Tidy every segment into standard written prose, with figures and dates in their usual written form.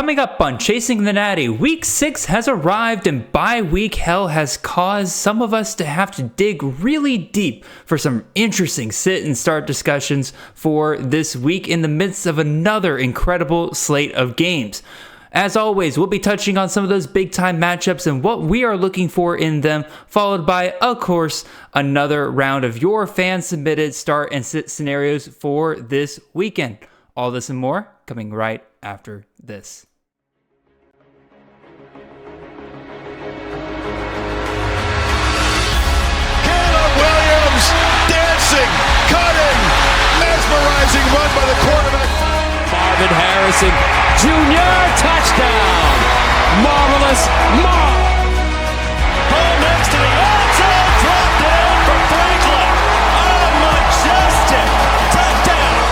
Coming up on Chasing the Natty, Week 6 has arrived and bye-week hell has caused some of us to have to dig really deep for some interesting sit and start discussions for this week in the midst of another incredible slate of games. As always, we'll be touching on some of those big-time matchups and what we are looking for in them, followed by, of course, another round of your fan-submitted start and sit scenarios for this weekend. All this and more coming right after this. Caleb Williams dancing, cutting, mesmerizing run by the quarterback. Marvin Harrison Jr. touchdown. Marvelous Ball next to the outside, drop down for Franklin. A majestic touchdown.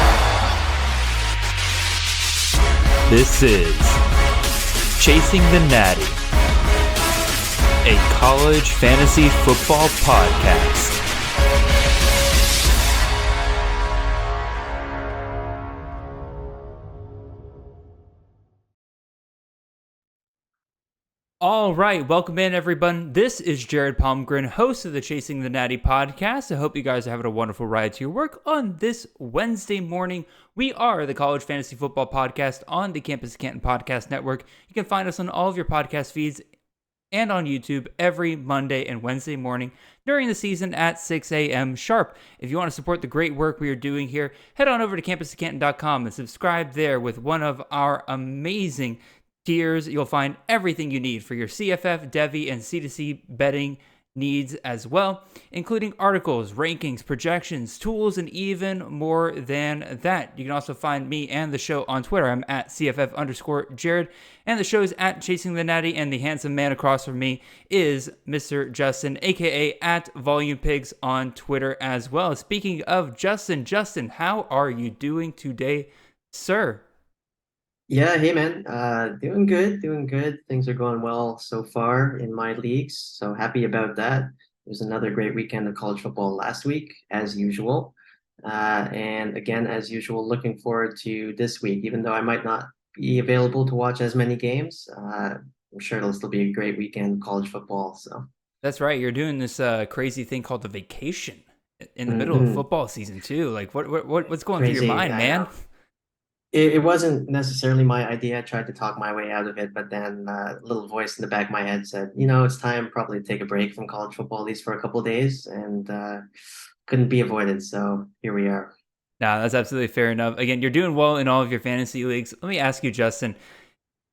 This is Chasing the Natty, a college fantasy football podcast. All right, welcome in everyone. This is Jared Palmgren, host of the Chasing the Natty podcast. I hope you guys are having a wonderful ride to your work on this Wednesday morning. We are the College Fantasy Football Podcast on the Campus Canton Podcast Network. You can find us on all of your podcast feeds and on YouTube every Monday and Wednesday morning during the season at 6 a.m. sharp. If you want to support the great work we are doing here, head on over to campuscanton.com and subscribe there with one of our amazing tiers. You'll find everything you need for your CFF, Devy, and C2C betting needs as well, including articles, rankings, projections, tools, and even more than that. You can also find me and the show on Twitter. I'm at CFF_Jared, and the show is at Chasing the Natty, and the handsome man across from me is Mr. Justin, aka at Volume Pigs on Twitter as well. Speaking of Justin, how are you doing today, sir? Yeah, hey man, doing good. Things are going well so far in my leagues, so happy about that. It was another great weekend of college football last week, as usual. And again, as usual, looking forward to this week, even though I might not be available to watch as many games. I'm sure it'll still be a great weekend of college football. So that's right. You're doing this crazy thing called the vacation in the middle of football season too. Like what's going through your mind, man? It wasn't necessarily my idea. I tried to talk my way out of it, but then a little voice in the back of my head said, it's time probably to take a break from college football, at least for a couple of days, and couldn't be avoided. So here we are. No, that's absolutely fair enough. Again, you're doing well in all of your fantasy leagues. Let me ask you, Justin,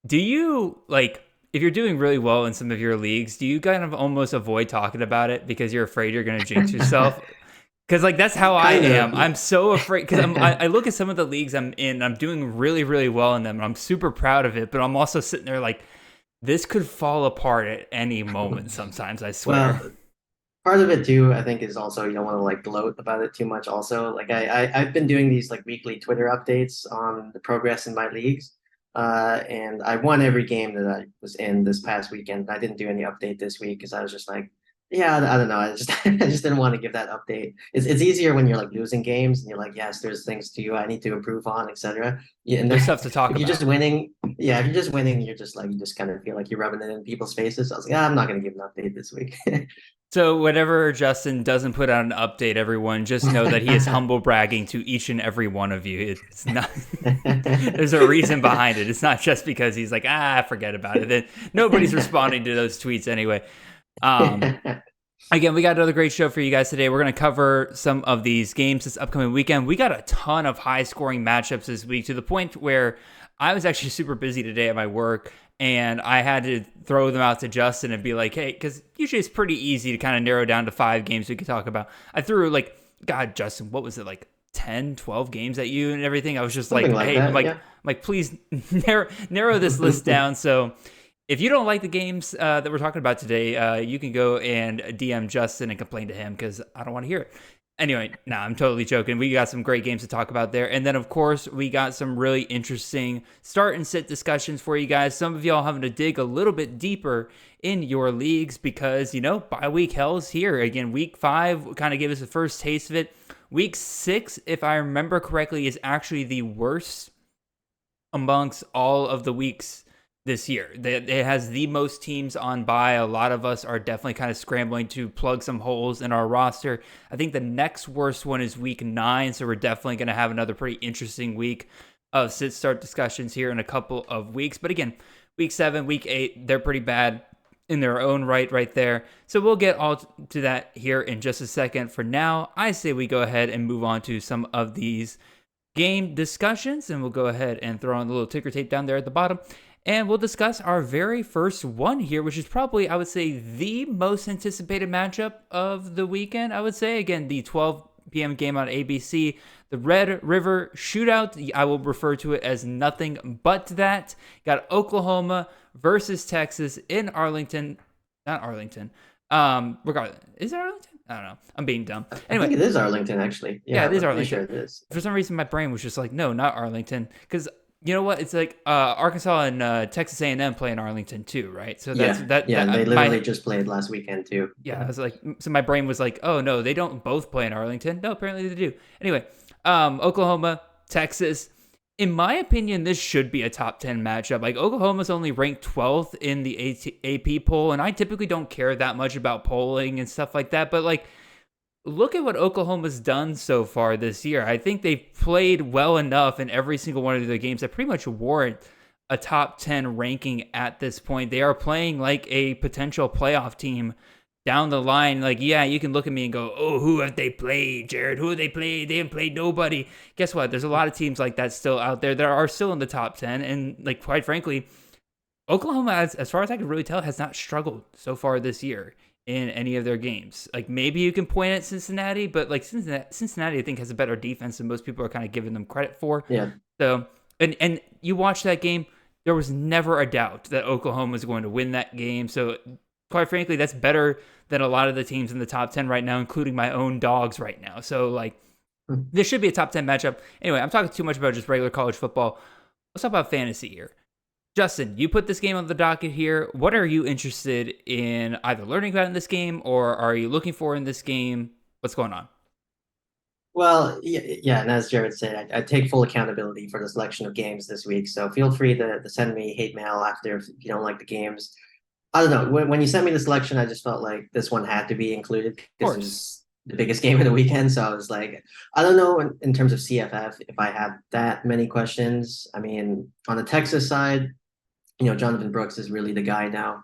do you, if you're doing really well in some of your leagues, do you kind of almost avoid talking about it because you're afraid you're going to jinx yourself? Because that's how I am. I'm so afraid because I look at some of the leagues I'm in. I'm doing really, really well in them. And I'm super proud of it. But I'm also sitting there like, this could fall apart at any moment sometimes, I swear. Well, part of it too, I think, is also you don't want to gloat about it too much also. I've been doing these weekly Twitter updates on the progress in my leagues. And I won every game that I was in this past weekend. I didn't do any update this week because I was just like, yeah, I don't know. I just didn't want to give that update. It's easier when you're losing games and you're like, yes, there's things I need to improve on, etc. Yeah, and there's stuff to talk about. If you're just winning, you're just you just kind of feel like you're rubbing it in people's faces. So I was like, I'm not going to give an update this week. So whenever Justin doesn't put out an update, everyone just know that he is humble bragging to each and every one of you. It's not. There's a reason behind it. It's not just because he's like, forget about it. Then nobody's responding to those tweets anyway. Again, we got another great show for you guys today. We're going to cover some of these games this upcoming weekend. We got a ton of high-scoring matchups this week to the point where I was actually super busy today at my work, and I had to throw them out to Justin and be like, hey, because usually it's pretty easy to kind of narrow down to 5 games we could talk about. I threw God, Justin, what was it, 10, 12 games at you and everything? I was just Something hey, that, I'm like, please narrow this list down. So if you don't like the games that we're talking about today, you can go and DM Justin and complain to him because I don't want to hear it. Anyway, I'm totally joking. We got some great games to talk about there. And then, of course, we got some really interesting start and sit discussions for you guys. Some of y'all having to dig a little bit deeper in your leagues because, bye week hell's here. Again, week 5 kind of gave us the first taste of it. Week 6, if I remember correctly, is actually the worst amongst all of the weeks this year. It has the most teams on bye. A lot of us are definitely kind of scrambling to plug some holes in our roster. I think the next worst one is week 9, so we're definitely going to have another pretty interesting week of sit-start discussions here in a couple of weeks. But again, week 7, week 8, they're pretty bad in their own right there. So we'll get all to that here in just a second. For now, I say we go ahead and move on to some of these game discussions, and we'll go ahead and throw on the little ticker tape down there at the bottom. And we'll discuss our very first one here, which is probably, I would say, the most anticipated matchup of the weekend. I would say, again, the 12 p.m. game on ABC, the Red River Shootout. I will refer to it as nothing but that. Got Oklahoma versus Texas in Arlington. Not Arlington. Regardless, is it Arlington? I don't know. I'm being dumb. Anyway, I think it is Arlington, actually. Yeah, it is I'm Arlington. sure it is. For some reason, my brain was just like, no, not Arlington, because you know what? It's like Arkansas and Texas A&M play in Arlington too, right? So that's they literally just played last weekend too. Yeah, I was like, so my brain was like, oh no, they don't both play in Arlington. No, apparently they do. Anyway, Oklahoma, Texas. In my opinion, this should be a top 10 matchup. Like, Oklahoma's only ranked 12th in the AP poll, and I typically don't care that much about polling and stuff like that, but like, look at what Oklahoma's done so far this year. I think they've played well enough in every single one of their games that pretty much warrant a top 10 ranking at this point. They are playing like a potential playoff team down the line. Like, yeah, you can look at me and go, oh, who have they played, Jared? Who have they played? They haven't played nobody. Guess what? There's a lot of teams like that still out there that are still in the top 10. And, like, quite frankly, Oklahoma, as far as I can really tell, has not struggled so far this year in any of their games. Like, maybe you can point at Cincinnati, but, like, Cincinnati, I think, has a better defense than most people are kind of giving them credit for. Yeah. So, and you watch that game, there was never a doubt that Oklahoma was going to win that game. So, quite frankly, that's better than a lot of the teams in the top 10 right now, including my own dogs right now. So, like, this should be a top 10 matchup. Anyway, I'm talking too much about just regular college football. Let's talk about fantasy here. Justin, you put this game on the docket here. What are you interested in either learning about in this game, or are you looking for in this game? What's going on? Well, yeah, and as Jared said, I take full accountability for the selection of games this week. So feel free to send me hate mail after if you don't like the games. I don't know. When you sent me the selection, I just felt like this one had to be included because it was the biggest game of the weekend. So I was like, I don't know in terms of CFF if I have that many questions. I mean, on the Texas side, Jonathan Brooks is really the guy now.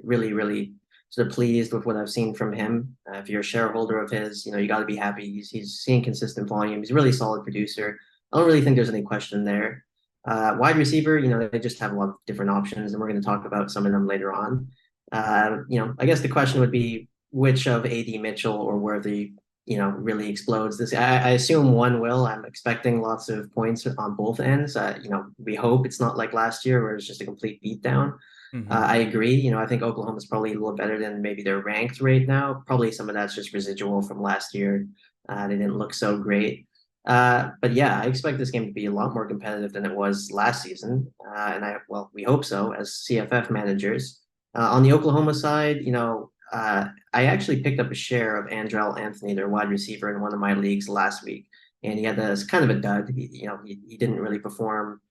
Really, really sort of pleased with what I've seen from him. If you're a shareholder of his, you got to be happy. He's seeing consistent volume. He's a really solid producer. I don't really think there's any question there. Wide receiver, they just have a lot of different options, and we're going to talk about some of them later on. I guess the question would be which of AD Mitchell or Worthy, really explodes this. I assume one will. I'm expecting lots of points on both ends. We hope it's not like last year where it's just a complete beatdown. Mm-hmm. I agree. I think Oklahoma's probably a little better than maybe they're ranked right now. Probably some of that's just residual from last year. They didn't look so great. But yeah, I expect this game to be a lot more competitive than it was last season. We hope so as CFF managers. On the Oklahoma side, I actually picked up a share of Andrell Anthony, their wide receiver, in one of my leagues last week, and he had kind of a dud. He didn't really perform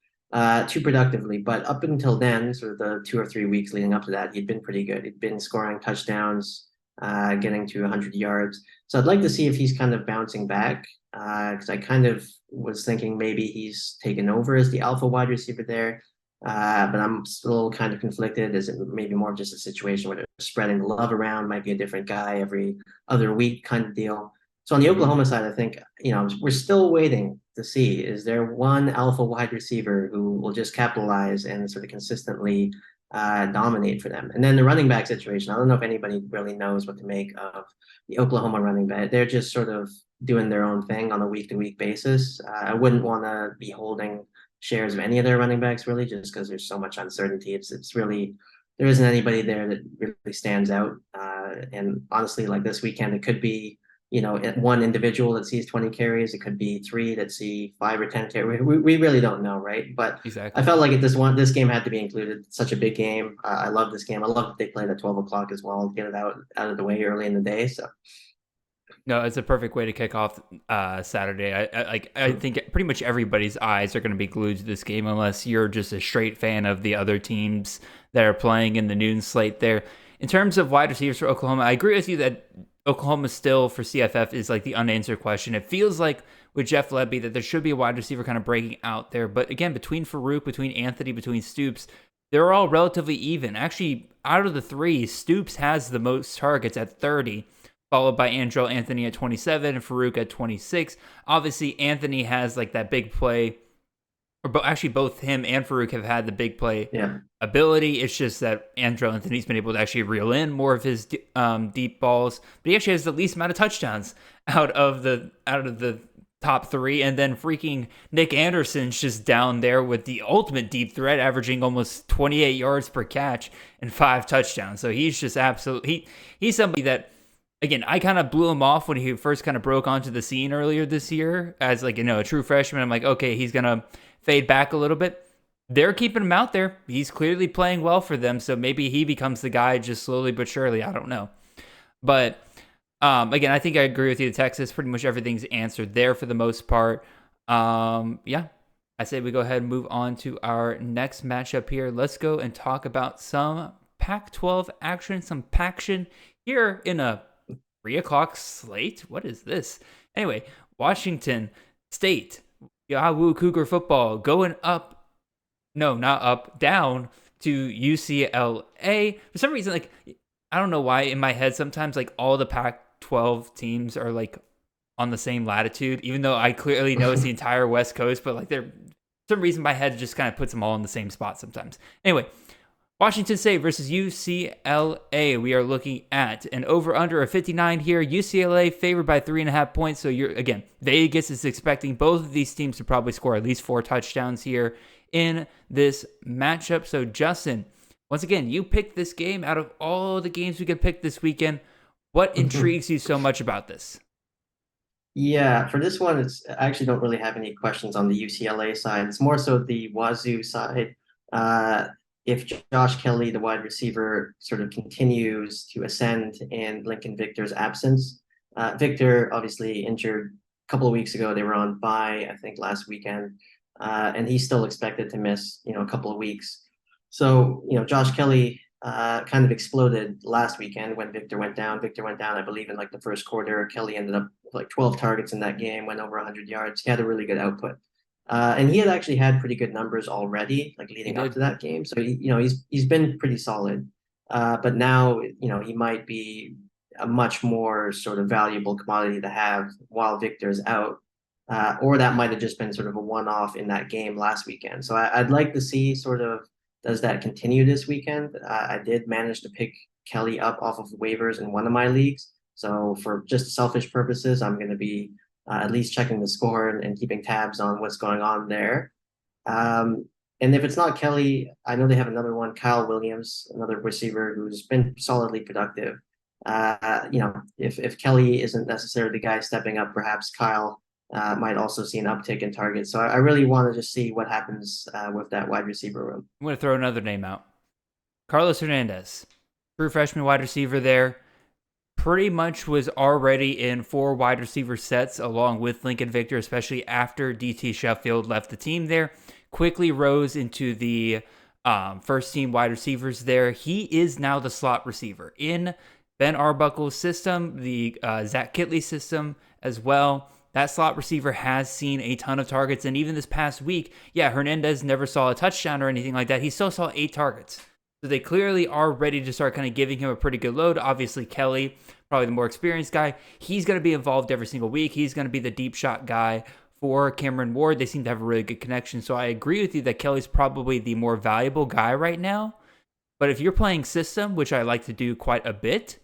too productively, but up until then, sort of the 2 or 3 weeks leading up to that, he'd been pretty good. He'd been scoring touchdowns, getting to 100 yards. So I'd like to see if he's kind of bouncing back, because I kind of was thinking maybe he's taken over as the alpha wide receiver there. But I'm still kind of conflicted. Is it maybe more just a situation where they're spreading the love around, might be a different guy every other week kind of deal. So on the Oklahoma side, I think, we're still waiting to see, is there one alpha wide receiver who will just capitalize and sort of consistently dominate for them? And then the running back situation, I don't know if anybody really knows what to make of the Oklahoma running back. They're just sort of doing their own thing on a week-to-week basis. I wouldn't want to be holding shares of any of their running backs, really, just because there's so much uncertainty. It's really, there isn't anybody there that really stands out. And honestly, like this weekend, it could be, one individual that sees 20 carries. It could be 3 that see 5 or 10 carries. We really don't know, right? But exactly. I felt like this game had to be included. It's such a big game. I love this game. I love that they played at 12 o'clock as well, get it out of the way early in the day. So No, it's a perfect way to kick off Saturday. I think pretty much everybody's eyes are going to be glued to this game unless you're just a straight fan of the other teams that are playing in the noon slate there. In terms of wide receivers for Oklahoma, I agree with you that Oklahoma still for CFF is like the unanswered question. It feels like with Jeff Lebby that there should be a wide receiver kind of breaking out there. But again, between Farouk, between Anthony, between Stoops, they're all relatively even. Actually, out of the three, Stoops has the most targets at 30, followed by Andrell Anthony at 27 and Farouk at 26. Obviously, Anthony has like that big play, or actually both him and Farouk have had the big play ability. It's just that Andrell Anthony's been able to actually reel in more of his deep balls, but he actually has the least amount of touchdowns out of the top three. And then freaking Nick Anderson's just down there with the ultimate deep threat, averaging almost 28 yards per catch and 5 touchdowns. So he's just he's somebody that, again, I kind of blew him off when he first kind of broke onto the scene earlier this year as like, a true freshman. I'm like, okay, he's going to fade back a little bit. They're keeping him out there. He's clearly playing well for them. So maybe he becomes the guy just slowly but surely. I don't know. But again, I think I agree with you. Texas, pretty much everything's answered there for the most part. Yeah, I say we go ahead and move on to our next matchup here. Let's go and talk about some Pac-12 action, some Paction here in a 3 o'clock slate. What is this? Anyway, Washington State, Yahoo Cougar football going up. No, not up, down to UCLA. For some reason, like, I don't know why in my head sometimes like all the Pac-12 teams are like on the same latitude, even though I clearly know it's the entire West Coast, but like for some reason my head just kind of puts them all in the same spot sometimes. Anyway, Washington State versus UCLA. We are looking at an over-under of 59 here. UCLA favored by 3.5 points. So Vegas is expecting both of these teams to probably score at least 4 touchdowns here in this matchup. So Justin, once again, you picked this game out of all the games we could pick this weekend. What intrigues you so much about this? Yeah, for this one, I actually don't really have any questions on the UCLA side. It's more so the Wazoo side. If Josh Kelly, the wide receiver, sort of continues to ascend in Lincoln Victor's absence, Victor obviously injured a couple of weeks ago. They were on bye, I think, last weekend, and he's still expected to miss, a couple of weeks. So, Josh Kelly kind of exploded last weekend when Victor went down. Victor went down, I believe, in like the first quarter. Kelly ended up with like 12 targets in that game, went over 100 yards. He had a really good output. And he had actually had pretty good numbers already, like leading up to that game. So he's been pretty solid. But now he might be a much more sort of valuable commodity to have while Victor's out, or that might have just been sort of a one-off in that game last weekend. So I'd like to see sort of does that continue this weekend. I did manage to pick Kelly up off of waivers in one of my leagues. So for just selfish purposes, I'm going to be at least checking the score and keeping tabs on what's going on there. And if it's not Kelly, I know they have another one, Kyle Williams, another receiver who's been solidly productive. If Kelly isn't necessarily the guy stepping up, perhaps Kyle might also see an uptick in targets. So I really want to just see what happens with that wide receiver room. I'm going to throw another name out. Carlos Hernandez, true freshman wide receiver there. Pretty much was already in 4 wide receiver sets along with Lincoln Victor, especially after DT Sheffield left the team there. Quickly rose into the first team wide receivers there. He is now the slot receiver in Ben Arbuckle's system, the Zach Kitley system as well. That slot receiver has seen a ton of targets. And even this past week, Hernandez never saw a touchdown or anything like that. He still saw 8 targets. So they clearly are ready to start kind of giving him a pretty good load. Obviously, Kelly, probably the more experienced guy, he's going to be involved every single week. He's going to be the deep shot guy for Cameron Ward. They seem to have a really good connection. So I agree with you that Kelly's probably the more valuable guy right now. But if you're playing system, which I like to do quite a bit,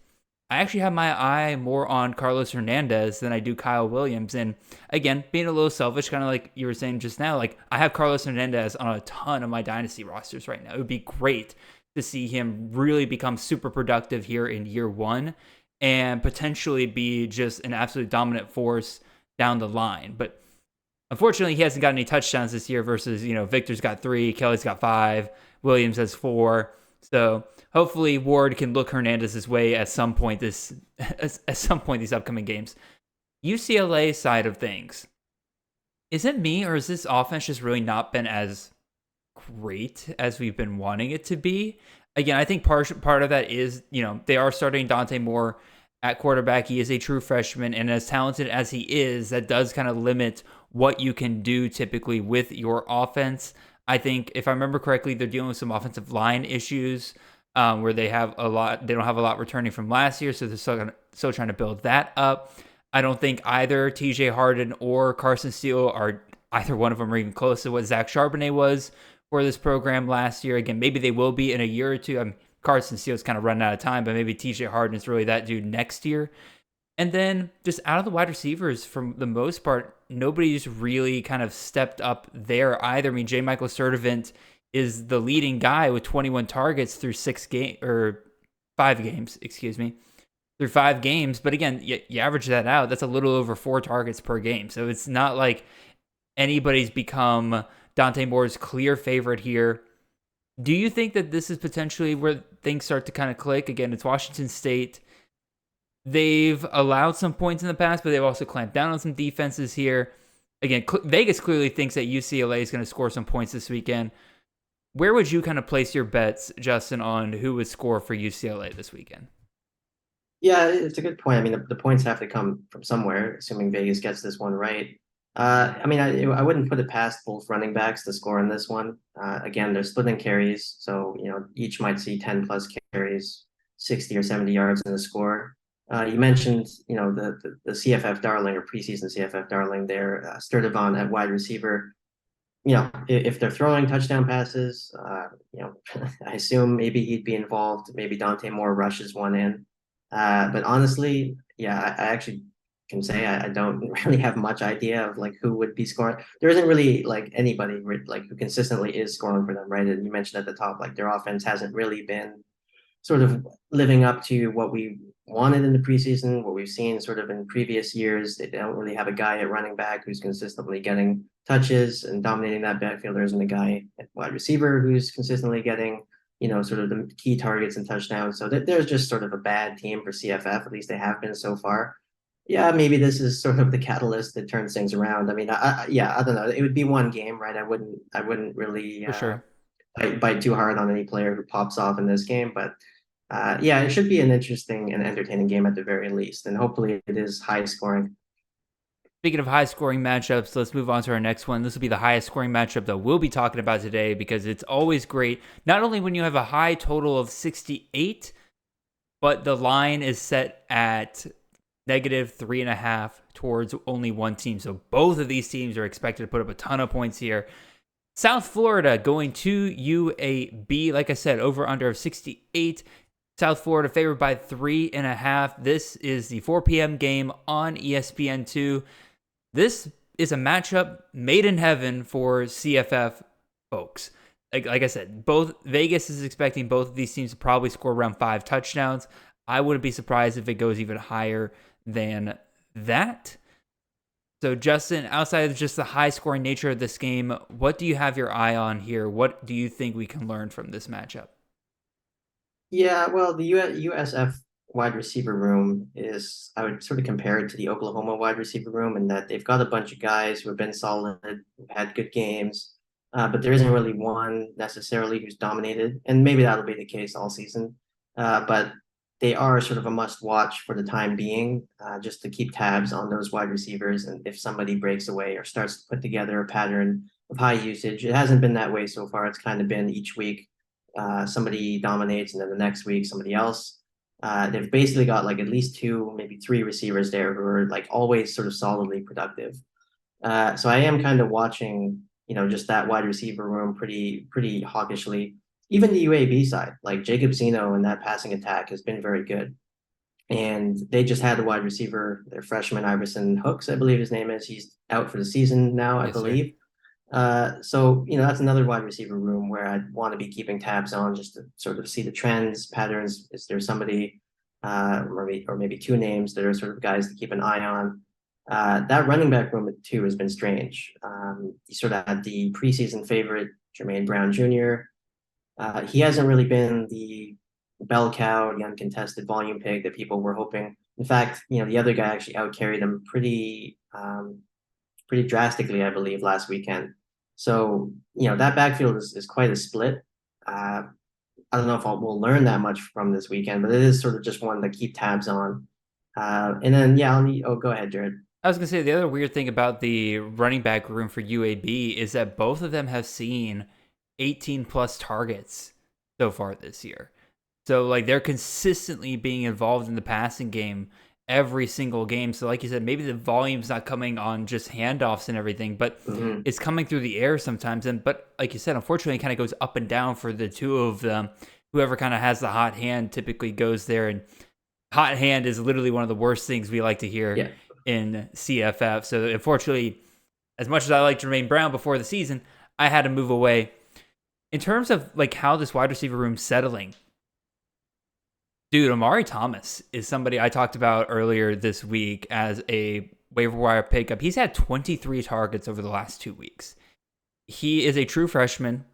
I actually have my eye more on Carlos Hernandez than I do Kyle Williams. And again, being a little selfish, kind of like you were saying just now, like I have Carlos Hernandez on a ton of my dynasty rosters right now. It would be great to see him really become super productive here in year 1 and potentially be just an absolute dominant force down the line. But unfortunately, he hasn't got any touchdowns this year versus, Victor's got 3, Kelly's got 5, Williams has 4. So hopefully Ward can look Hernandez's way at some point these upcoming games. UCLA side of things, is it me or has this offense just really not been as great as we've been wanting it to be? Again, I think part of that is, they are starting Dante Moore at quarterback. He is a true freshman, and as talented as he is, that does kind of limit what you can do typically with your offense. I think, if I remember correctly, they're dealing with some offensive line issues where they don't have a lot returning from last year, so they're still trying to build that up. I don't think either TJ Harden or Carson Steele either one of them are even close to what Zach Charbonnet was for this program last year. Again, maybe they will be in a year or two. Carson Steele's kind of running out of time, but maybe TJ Harden is really that dude next year. And then just out of the wide receivers, for the most part, nobody's really kind of stepped up there either. I mean, J. Michael Sturdivant is the leading guy with 21 targets through 5 games, through 5 games. But again, you average that out, that's a little over 4 targets per game. So it's not like anybody's become Dante Moore's clear favorite here. Do you think that this is potentially where things start to kind of click? Again, it's Washington State. They've allowed some points in the past, but they've also clamped down on some defenses here. Again, Vegas clearly thinks that UCLA is going to score some points this weekend. Where would you kind of place your bets, Justin, on who would score for UCLA this weekend? Yeah, it's a good point. I mean, the points have to come from somewhere, assuming Vegas gets this one right. I mean, I wouldn't put it past both running backs to score in this one. Again, they're splitting carries, so each might see 10 plus carries, 60 or 70 yards in the score. You mentioned, the CFF darling or preseason CFF darling there, Sturdivant at wide receiver. If they're throwing touchdown passes, I assume maybe he'd be involved. Maybe Dante Moore rushes one in. But honestly, yeah, I actually can say I don't really have much idea of like who would be scoring. There isn't really like anybody like who consistently is scoring for them, right? And you mentioned at the top, like their offense hasn't really been sort of living up to what we wanted in the preseason, what we've seen sort of in previous years. They don't really have a guy at running back who's consistently getting touches and dominating that backfield. There isn't a guy at wide receiver who's consistently getting, sort of the key targets and touchdowns. So there's just sort of a bad team for CFF. At least they have been so far. Yeah, maybe this is sort of the catalyst that turns things around. I mean, I don't know. It would be one game, right? I wouldn't really For sure. bite too hard on any player who pops off in this game, but yeah, it should be an interesting and entertaining game at the very least, and hopefully it is high scoring. Speaking of high scoring matchups, let's move on to our next one. This will be the highest scoring matchup that we'll be talking about today because it's always great, not only when you have a high total of 68, but the line is set at -3.5 towards only one team. So both of these teams are expected to put up a ton of points here. South Florida going to UAB. Like I said, over under of 68. South Florida favored by 3.5. This is the 4 p.m. game on ESPN2. This is a matchup made in heaven for CFF folks. Like I said, Vegas is expecting both of these teams to probably score around 5 touchdowns. I wouldn't be surprised if it goes even higher than that. So, Justin, outside of just the high-scoring nature of this game, what do you have your eye on here? What do you think we can learn from this matchup? Yeah, well, the USF wide receiver room is, I would sort of compare it to the Oklahoma wide receiver room in that they've got a bunch of guys who have been solid, who've had good games, but there isn't really one necessarily who's dominated, and maybe that'll be the case all season. But they are sort of a must watch for the time being, just to keep tabs on those wide receivers. And if somebody breaks away or starts to put together a pattern of high usage, it hasn't been that way so far. It's kind of been each week somebody dominates and then the next week somebody else. They've basically got like at least 2, maybe 3 receivers there who are like always sort of solidly productive. So I am kind of watching, just that wide receiver room pretty hawkishly. Even the UAB side, like Jacob Zeno and that passing attack has been very good. And they just had a wide receiver, their freshman Iverson Hooks, I believe his name is. He's out for the season now, I believe. So, that's another wide receiver room where I'd want to be keeping tabs on just to sort of see the trends, patterns. Is there somebody, or maybe 2 names that are sort of guys to keep an eye on? That running back room too has been strange. You sort of had the preseason favorite, Jermaine Brown Jr. He hasn't really been the bell cow, the uncontested volume pig that people were hoping In fact, the other guy actually out carried him pretty drastically, I believe, last weekend. So, that backfield is quite a split. I don't know if we'll learn that much from this weekend, but it is sort of just one to keep tabs on. And then, yeah, go ahead, Jared. I was going to say the other weird thing about the running back room for UAB is that both of them have seen 18 plus targets so far this year. So like they're consistently being involved in the passing game every single game. So like you said, maybe the volume's not coming on just handoffs and everything, but it's coming through the air sometimes. But like you said, unfortunately, it kind of goes up and down for the two of them. Whoever kind of has the hot hand typically goes there, and hot hand is literally one of the worst things we like to hear in CFF. So unfortunately, as much as I liked Jermaine Brown before the season, I had to move away. In terms of like how this wide receiver room's settling, dude, Amari Thomas is somebody I talked about earlier this week as a waiver wire pickup. He's had 23 targets over the last 2 weeks. He is a true freshman,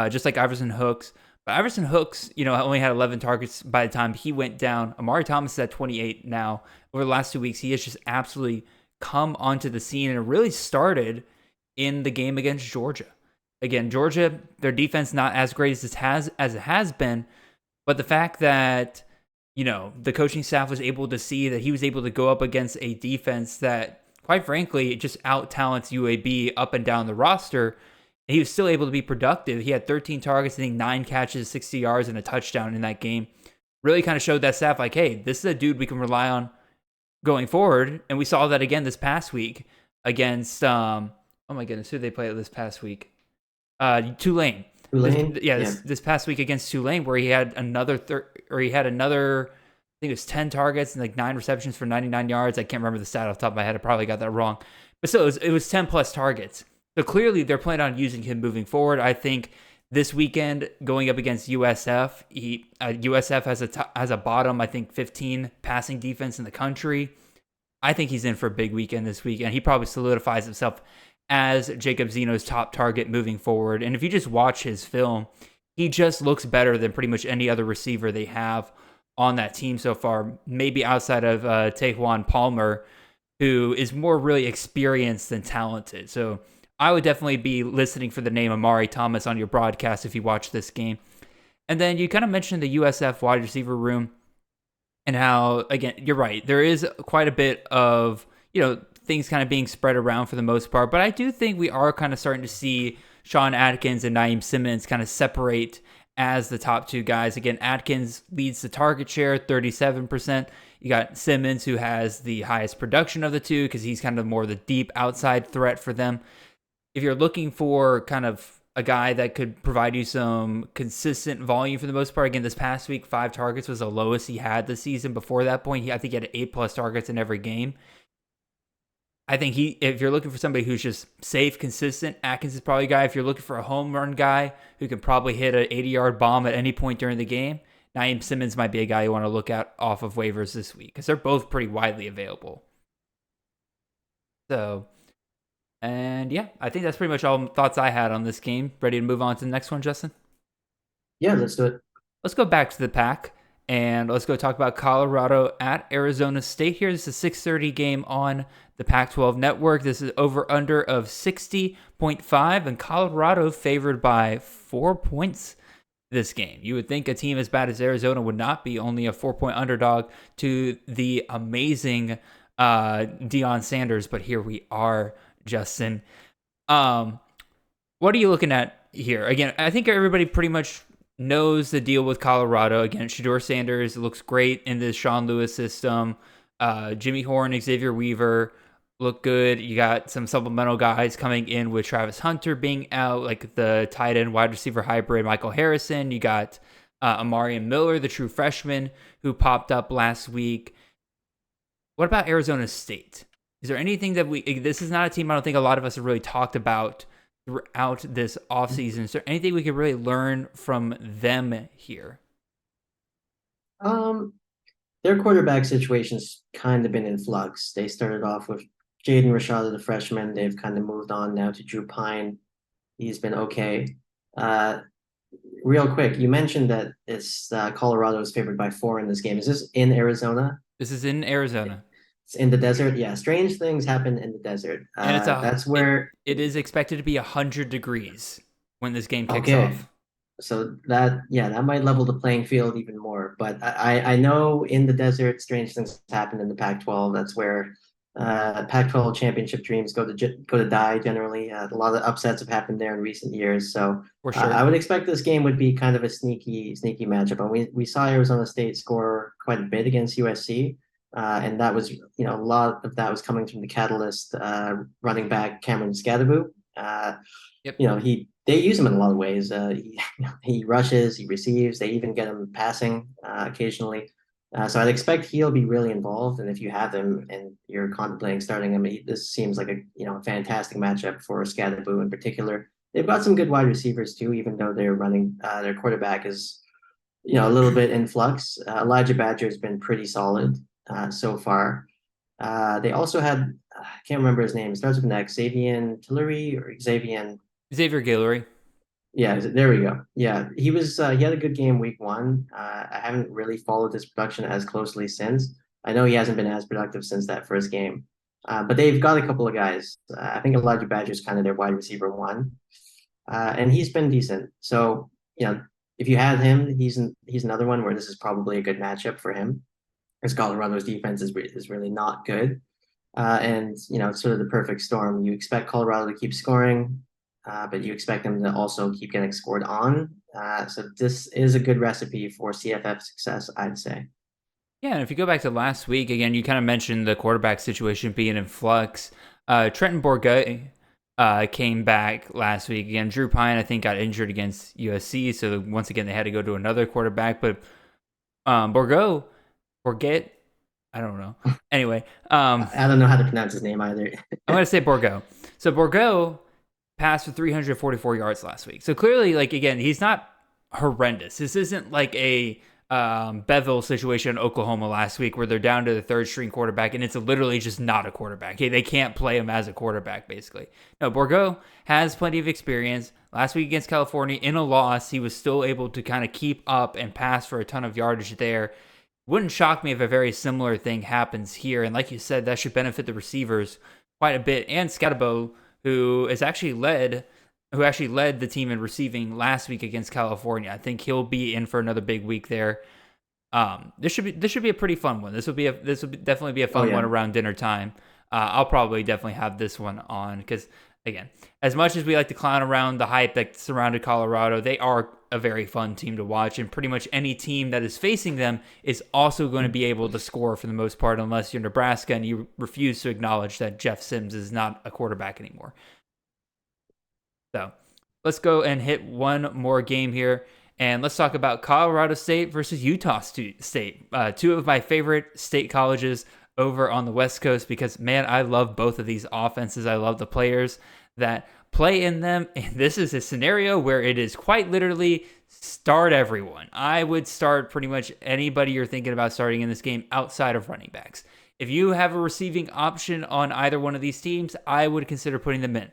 just like Iverson Hooks. But Iverson Hooks, only had 11 targets by the time he went down. Amari Thomas is at 28 now. Over the last 2 weeks, he has just absolutely come onto the scene, and it really started in the game against Georgia. Again, Georgia, their defense not as great as it has been, but the fact that the coaching staff was able to see that he was able to go up against a defense that, quite frankly, just out-talents UAB up and down the roster. And he was still able to be productive. He had 13 targets, I think 9 catches, 60 yards, and a touchdown in that game. Really kind of showed that staff like, hey, this is a dude we can rely on going forward. And we saw that again this past week against, oh my goodness, who did they play this past week? Tulane. This past week against Tulane, where he had another, I think it was 10 targets and like 9 receptions for 99 yards. I can't remember the stat off the top of my head. I probably got that wrong. But still, it was 10 plus targets. So clearly they're planning on using him moving forward. I think this weekend going up against USF, USF has a bottom, I think 15 passing defense in the country. I think he's in for a big weekend this weekend. He probably solidifies himself as Jacob Zeno's top target moving forward. And if you just watch his film, he just looks better than pretty much any other receiver they have on that team so far, maybe outside of Taquan Palmer, who is more really experienced than talented. So I would definitely be listening for the name Amari Thomas on your broadcast if you watch this game. And then you kind of mentioned the USF wide receiver room and how, again, you're right, there is quite a bit of, things kind of being spread around for the most part. But I do think we are kind of starting to see Sean Atkins and Naeem Simmons kind of separate as the top two guys. Again, Atkins leads the target share, 37%. You got Simmons, who has the highest production of the two because he's kind of more the deep outside threat for them. If you're looking for kind of a guy that could provide you some consistent volume for the most part, again, this past week, 5 targets was the lowest he had this season. Before that point, I think he had 8+ targets in every game. I think if you're looking for somebody who's just safe, consistent, Atkins is probably a guy. If you're looking for a home run guy who can probably hit an 80-yard bomb at any point during the game, Naeem Simmons might be a guy you want to look at off of waivers this week because they're both pretty widely available. So, and yeah, I think that's pretty much all thoughts I had on this game. Ready to move on to the next one, Justin? Yeah, let's do it. Let's go back to the pack. And let's go talk about Colorado at Arizona State here. This is a 6:30 game on the Pac-12 network. This is over-under of 60.5, and Colorado favored by 4 points this game. You would think a team as bad as Arizona would not be only a 4-point underdog to the amazing Deion Sanders, but here we are, Justin. What are you looking at here? Again, I think everybody pretty much knows the deal with Colorado. Again, Shedeur Sanders looks great in the Sean Lewis system. Jimmy Horn, Xavier Weaver look good. You got some supplemental guys coming in with Travis Hunter being out, like the tight end wide receiver hybrid Michael Harrison. You got Amarian Miller, the true freshman who popped up last week. What about Arizona State? Is there anything that this is not a team I don't think a lot of us have really talked about throughout this offseason? Is there anything we could really learn from them here? Their quarterback situation's kind of been in flux. They started off with Jaden Rashada, the freshman. They've kind of moved on now to Drew Pine. He's been okay. Real quick, you mentioned that it's Colorado is favored by 4 in this game. Is this in Arizona? This is in Arizona. It's in the desert. Yeah, strange things happen in the desert. And That's where. it is expected to be 100 degrees when this game kicks Okay, off. so that might level the playing field even more. But I know in the desert, strange things happen in the Pac-12. That's where Pac-12 championship dreams go to die generally. A lot of upsets have happened there in recent years. So For I sure. would expect this game would be kind of a sneaky matchup. And we saw Arizona State score quite a bit against USC. And that was, a lot of that was coming from the catalyst running back Cameron Scadaboo. Yep. They use him in a lot of ways. He rushes, he receives. They even get him passing occasionally. So I'd expect he'll be really involved. And if you have him and you're contemplating starting him, this seems like a fantastic matchup for Scadaboo in particular. They've got some good wide receivers too, even though they're running their quarterback is a little bit in flux. Elijah Badger has been pretty solid so far. They also had I can't remember his name. It starts with an X. Xavier Tillery or Xavier. Xavier Guillory. Yeah, there we go. Yeah, he had a good game week one. I haven't really followed his production as closely since. I know he hasn't been as productive since that first game. But they've got a couple of guys. I think Elijah Badger is kind of their wide receiver one, and he's been decent. So if you had him, he's another one where this is probably a good matchup for him, because Colorado's defense is really not good. And it's sort of the perfect storm. You expect Colorado to keep scoring, but you expect them to also keep getting scored on. So this is a good recipe for CFF success, I'd say. Yeah, and if you go back to last week, again, you kind of mentioned the quarterback situation being in flux. Trenton Bourguet came back last week. Again, Drew Pine, I think, got injured against USC, so once again, they had to go to another quarterback. But Bourguet, I don't know. Anyway. I don't know how to pronounce his name either. I'm going to say Bourguet. So Bourguet passed for 344 yards last week. So clearly, again, he's not horrendous. This isn't like a Beville situation in Oklahoma last week where they're down to the third string quarterback and it's literally just not a quarterback. They can't play him as a quarterback, basically. No, Bourguet has plenty of experience. Last week against California, in a loss, he was still able to kind of keep up and pass for a ton of yardage there. Wouldn't shock me if a very similar thing happens here. And like you said, that should benefit the receivers quite a bit. And Scadabo, who actually led the team in receiving last week against California. I think he'll be in for another big week there. This should be a pretty fun one. This will definitely be a fun one around dinner time. I'll probably definitely have this one on because, again, as much as we like to clown around the hype that surrounded Colorado, they are a very fun team to watch, and pretty much any team that is facing them is also going to be able to score for the most part, unless you're Nebraska and you refuse to acknowledge that Jeff Sims is not a quarterback anymore. So let's go and hit one more game here, and let's talk about Colorado State versus Utah State, two of my favorite state colleges over on the West Coast because, man, I love both of these offenses. I love the players that play in them, and this is a scenario where it is quite literally start everyone. I would start pretty much anybody you're thinking about starting in this game outside of running backs. If you have a receiving option on either one of these teams, I would consider putting them in.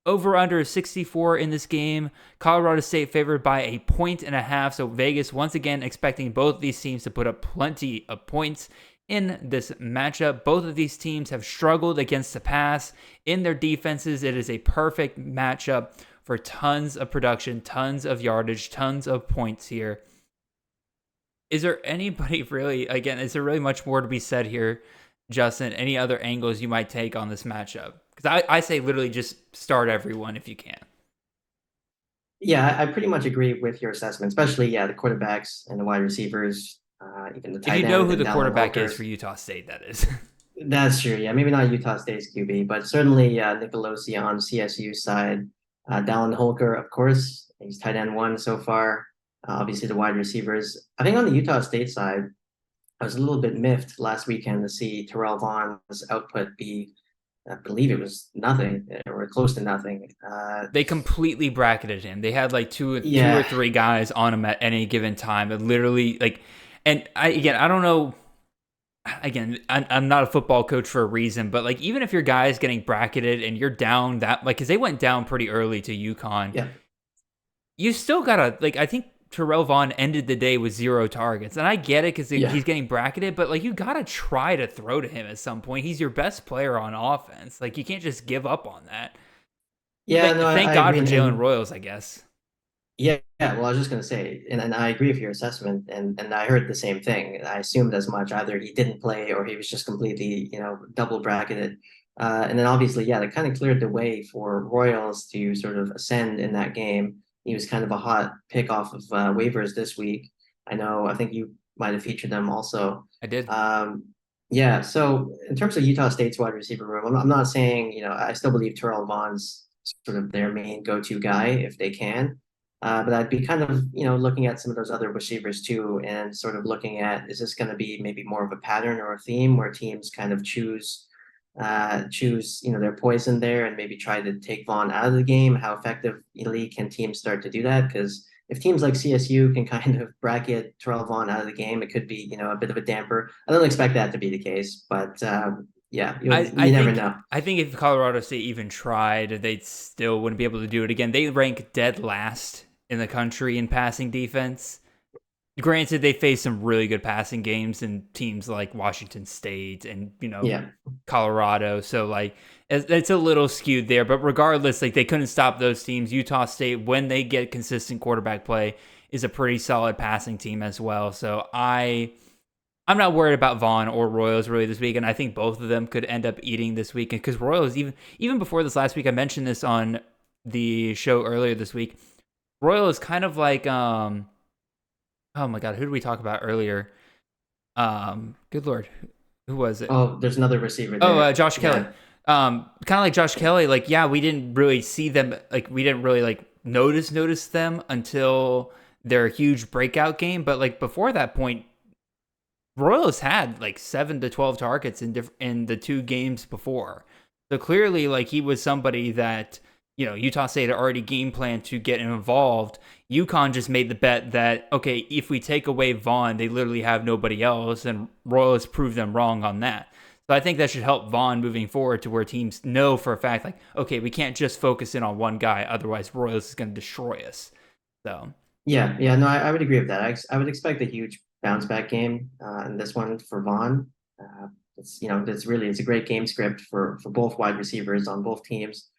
Over under 64 in this game. Colorado State favored by 1.5 points. So Vegas once again expecting both of these teams to put up plenty of points in this matchup. Both of these teams have struggled against the pass in their defenses. It is a perfect matchup for tons of production, tons of yardage, tons of points here. Is there anybody really, again, is there really much more to be said here, Justin? Any other angles you might take on this matchup? Because I say literally just start everyone if you can. Yeah, I pretty much agree with your assessment, especially, the quarterbacks and the wide receivers, even the tight end. If you know who the Dallin quarterback Holker. is for Utah State, that is. That's true. Yeah, maybe not Utah State's QB, but certainly Nicolosi on CSU's side. Dallin Holker, of course, he's tight end one so far. Obviously, the wide receivers. I think on the Utah State side, I was a little bit miffed last weekend to see Terrell Vaughn's output be, I believe it was nothing or close to nothing. They completely bracketed him. They had like two or three guys on him at any given time. It literally and I don't know. Again, I'm not a football coach for a reason, but even if your guy is getting bracketed and you're down that, because they went down pretty early to UConn, yeah, you still gotta I think Terrell Vaughn ended the day with 0 targets. And I get it because Yeah. he's getting bracketed, but like you got to try to throw to him at some point. He's your best player on offense. Like you can't just give up on that. Yeah, no, Thank I God agree. for Jalen Royals, I guess. Yeah, well, I was just gonna say, and I agree with your assessment, and I heard the same thing. I assumed as much. Either he didn't play or he was just completely, double bracketed. And then obviously, yeah, that kind of cleared the way for Royals to sort of ascend in that game. He was kind of a hot pick off of waivers this week. I think you might have featured them also. I did. Yeah, so in terms of Utah State's wide receiver room, I'm not saying, I still believe Terrell Vaughn's sort of their main go-to guy if they can. But I'd be kind of, looking at some of those other receivers too, and sort of looking at, is this going to be maybe more of a pattern or a theme where teams kind of choose, their poison there and maybe try to take Vaughn out of the game? How effectively can teams start to do that? Because if teams like CSU can kind of bracket Terrell Vaughn out of the game, it could be, a bit of a damper. I don't expect that to be the case, but yeah, you never know. I think if Colorado State even tried, they still wouldn't be able to do it again. They rank dead last in the country in passing defense. Granted, they face some really good passing games and teams like Washington State and Yeah. Colorado. So like it's a little skewed there. But regardless, like they couldn't stop those teams. Utah State, when they get consistent quarterback play, is a pretty solid passing team as well. So I'm not worried about Vaughn or Royals really this weekend. I think both of them could end up eating this weekend because Royals, even before this last week, I mentioned this on the show earlier this week. Royal is kind of like oh my god, who did we talk about earlier? Good lord, who was it? Oh, there's another receiver there. Oh, Josh Kelly. Yeah. Kind of like Josh Kelly. Like, yeah, we didn't really see them. Like, we didn't really like notice them until their huge breakout game. But like before that point, Royals had like 7 to 12 targets in the 2 games before. So clearly, like he was somebody that Utah State had already game planned to get involved. UConn just made the bet that, okay, if we take away Vaughn, they literally have nobody else, and Royals proved them wrong on that. So I think that should help Vaughn moving forward to where teams know for a fact, like, okay, we can't just focus in on one guy, otherwise Royals is going to destroy us. So Yeah, no, I would agree with that. I would expect a huge bounce back game in this one for Vaughn. It's a great game script for both wide receivers on both teams.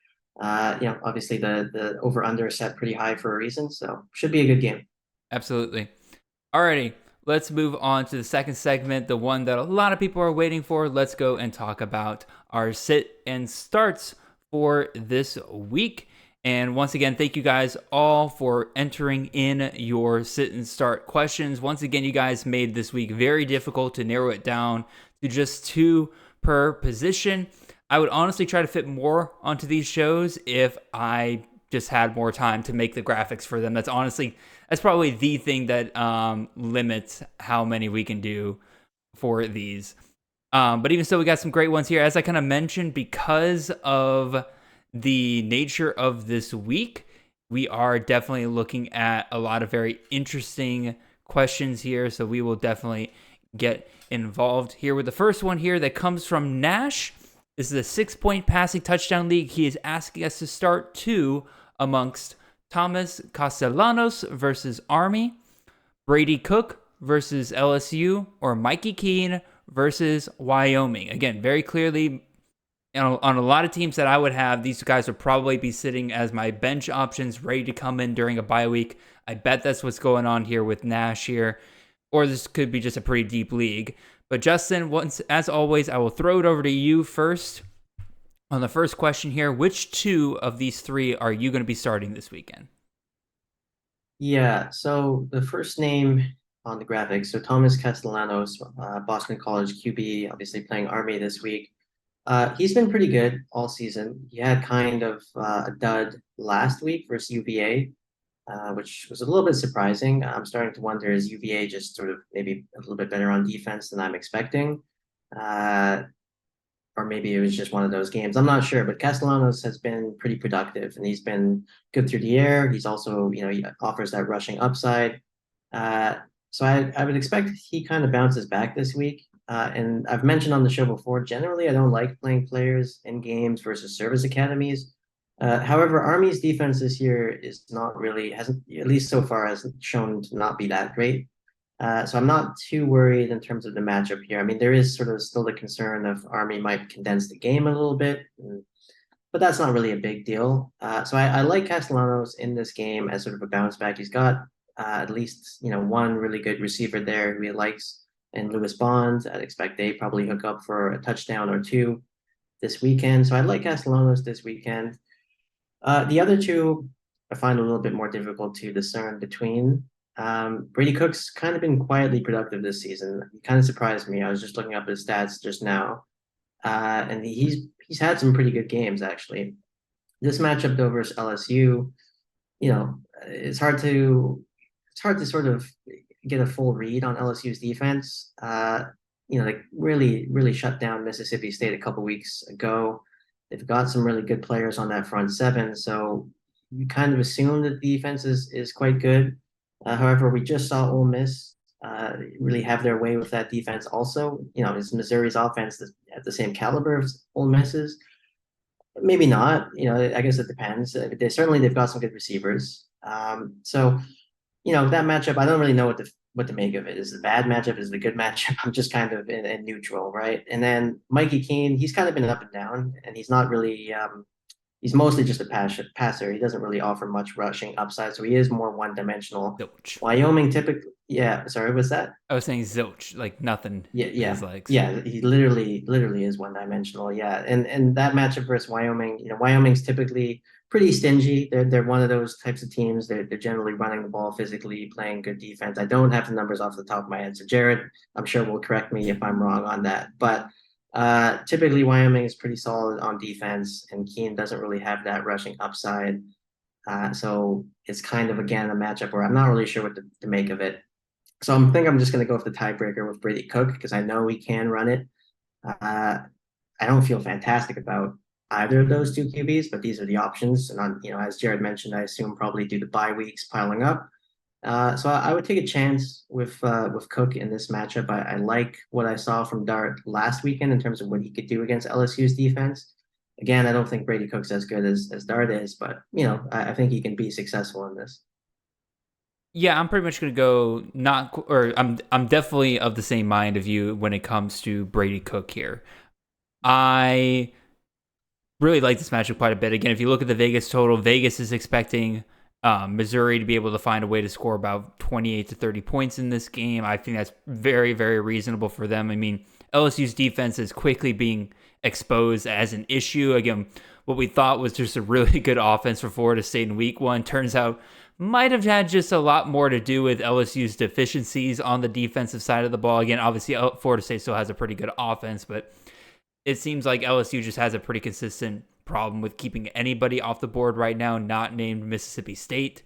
Obviously the over under is set pretty high for a reason, so should be a good game. absolutely. Alrighty, let's move on to the second segment, the one that a lot of people are waiting for. Let's go and talk about our sit and starts for this week. And once again, thank you guys all for entering in your sit and start questions. Once again, you guys made this week very difficult to narrow it down to just 2 per position. I would honestly try to fit more onto these shows if I just had more time to make the graphics for them. That's probably the thing that limits how many we can do for these. But even so, we got some great ones here. As I kind of mentioned, because of the nature of this week, we are definitely looking at a lot of very interesting questions here. So we will definitely get involved here with the first one here that comes from Nash. This is a 6-point passing touchdown league. He is asking us to start 2 amongst Thomas Castellanos versus Army, Brady Cook versus LSU, or Mikey Keene versus Wyoming. Again, very clearly, on a lot of teams that I would have, these guys would probably be sitting as my bench options, ready to come in during a bye week. I bet that's what's going on here with Nash here. Or this could be just a pretty deep league. But Justin, as always, I will throw it over to you first. On the first question here, which 2 of these 3 are you going to be starting this weekend? Yeah, so the first name on the graphics, so Thomas Castellanos, Boston College QB, obviously playing Army this week. He's been pretty good all season. He had kind of a dud last week versus UVA, which was a little bit surprising. I'm starting to wonder, is UVA just sort of maybe a little bit better on defense than I'm expecting? Or maybe it was just one of those games. I'm not sure, but Castellanos has been pretty productive and he's been good through the air. He's also, he offers that rushing upside. So I would expect he kind of bounces back this week. And I've mentioned on the show before, generally, I don't like playing players in games versus service academies. However, Army's defense this year is not really hasn't at least so far has shown to not be that great. So I'm not too worried in terms of the matchup here. I mean, there is sort of still the concern of Army might condense the game a little bit, but that's not really a big deal. So I like Castellanos in this game as sort of a bounce back. He's got at least one really good receiver there who he likes, and Lewis Bond. I'd expect they probably hook up for a touchdown or two this weekend. So I like Castellanos this weekend. The other two I find a little bit more difficult to discern between. Brady Cook's kind of been quietly productive this season. He kind of surprised me. I was just looking up his stats just now, and he's had some pretty good games actually. This matchup though versus LSU, it's hard to sort of get a full read on LSU's defense. They really shut down Mississippi State a couple weeks ago. They've got some really good players on that front seven, so you kind of assume that the defense is quite good. However, we just saw Ole Miss really have their way with that defense. Also, is Missouri's offense at the same caliber as Ole Miss's? Maybe not. I guess it depends. They've got some good receivers. So that matchup, I don't really know what to make of it. Is it a bad matchup? Is it a good matchup? I'm just kind of in neutral, right? And then Mikey Keene, he's kind of been up and down, and he's not really. He's mostly just a passer. He doesn't really offer much rushing upside, so he is more one-dimensional. Zilch. Wyoming typically, yeah. Sorry, what's that? I was saying zilch, like nothing. Yeah. His legs. Yeah. He literally is one-dimensional. Yeah, and that matchup versus Wyoming, Wyoming's typically pretty stingy. They're one of those types of teams. They're generally running the ball physically, playing good defense. I don't have the numbers off the top of my head, so Jared, I'm sure will correct me if I'm wrong on that, but. Typically Wyoming is pretty solid on defense, and Keene doesn't really have that rushing upside. So it's kind of again a matchup where I'm not really sure what to make of it. So I'm just going to go with the tiebreaker with Brady Cook because I know he can run it. I don't feel fantastic about either of those two QBs, but these are the options. And as Jared mentioned, I assume probably due to bye weeks piling up. So I would take a chance with Cook in this matchup. I like what I saw from Dart last weekend in terms of what he could do against LSU's defense. Again, I don't think Brady Cook's as good as Dart is, but I think he can be successful in this. Yeah, I'm pretty much gonna go I'm definitely of the same mind of you when it comes to Brady Cook here. I really like this matchup quite a bit. Again, if you look at the Vegas total, Vegas is expecting Missouri to be able to find a way to score about 28 to 30 points in this game. I think that's very, very reasonable for them. I mean, LSU's defense is quickly being exposed as an issue. Again, what we thought was just a really good offense for Florida State in week one turns out might have had just a lot more to do with LSU's deficiencies on the defensive side of the ball. Again, obviously, Florida State still has a pretty good offense, but it seems like LSU just has a pretty consistent problem with keeping anybody off the board right now, not named Mississippi State.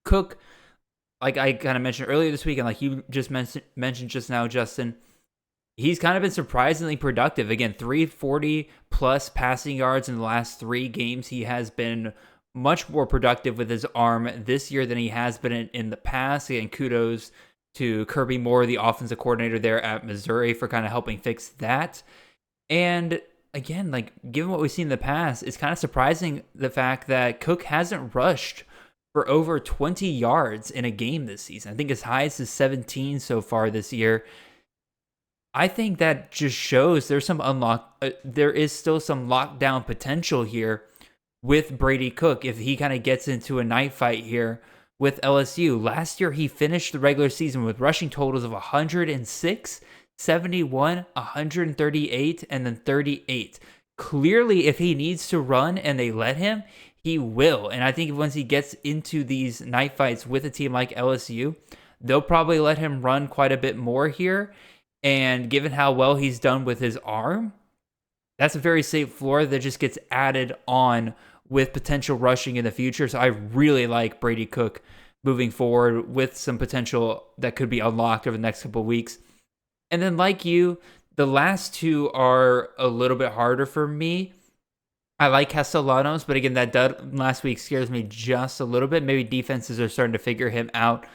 Cook, like I kind of mentioned earlier this week, and like you just mentioned just now, Justin, he's kind of been surprisingly productive. Again, 340 plus passing yards in the last 3 games. He has been much more productive with his arm this year than he has been in the past. And kudos to Kirby Moore, the offensive coordinator there at Missouri, for kind of helping fix that. And again, like given what we've seen in the past, it's kind of surprising the fact that Cook hasn't rushed for over 20 yards in a game this season. I think his highest is 17 so far this year. I think that just shows there is still some lockdown potential here with Brady Cook if he kind of gets into a night fight here with LSU. Last year, he finished the regular season with rushing totals of 106, 71, 138, and then 38. Clearly, if he needs to run and they let him, he will. And I think once he gets into these night fights with a team like LSU, they'll probably let him run quite a bit more here. And given how well he's done with his arm, that's a very safe floor that just gets added on with potential rushing in the future. So I really like Brady Cook moving forward with some potential that could be unlocked over the next couple of weeks. And then like you, the last two are a little bit harder for me. I like Castellanos, but again, that last week scares me just a little bit. Maybe defenses are starting to figure him out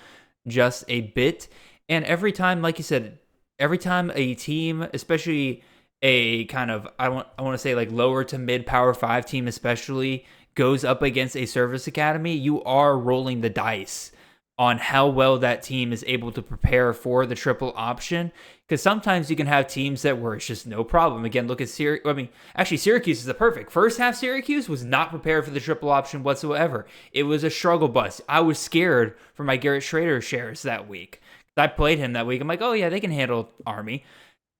just a bit. And every time, like you said, every time a team, especially a kind of, I want to say like lower to mid Power 5 team especially goes up against a service academy, you are rolling the dice on how well that team is able to prepare for the triple option. Because sometimes you can have teams where it's just no problem. Again, look at Syracuse. I mean, actually, Syracuse is the perfect. First half, Syracuse was not prepared for the triple option whatsoever. It was a struggle bus. I was scared for my Garrett Schrader shares that week. I played him that week. I'm like, oh yeah, they can handle Army.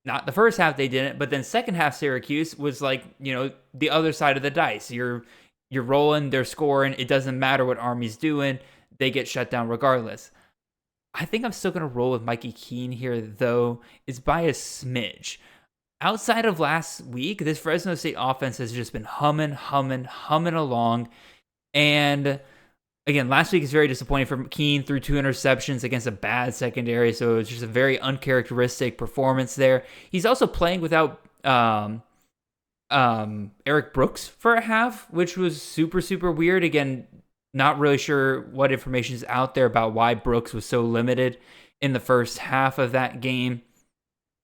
Not the first half they didn't, but then second half Syracuse was like, the other side of the dice. You're rolling, they're scoring. It doesn't matter what Army's doing. They get shut down regardless. I think I'm still going to roll with Mikey Keene here, though. It's by a smidge. Outside of last week, this Fresno State offense has just been humming along. And again, last week is very disappointing for Keene, threw 2 interceptions against a bad secondary. So it's just a very uncharacteristic performance there. He's also playing without Eric Brooks for a half, which was super, super weird. Again, not really sure what information is out there about why Brooks was so limited in the first half of that game.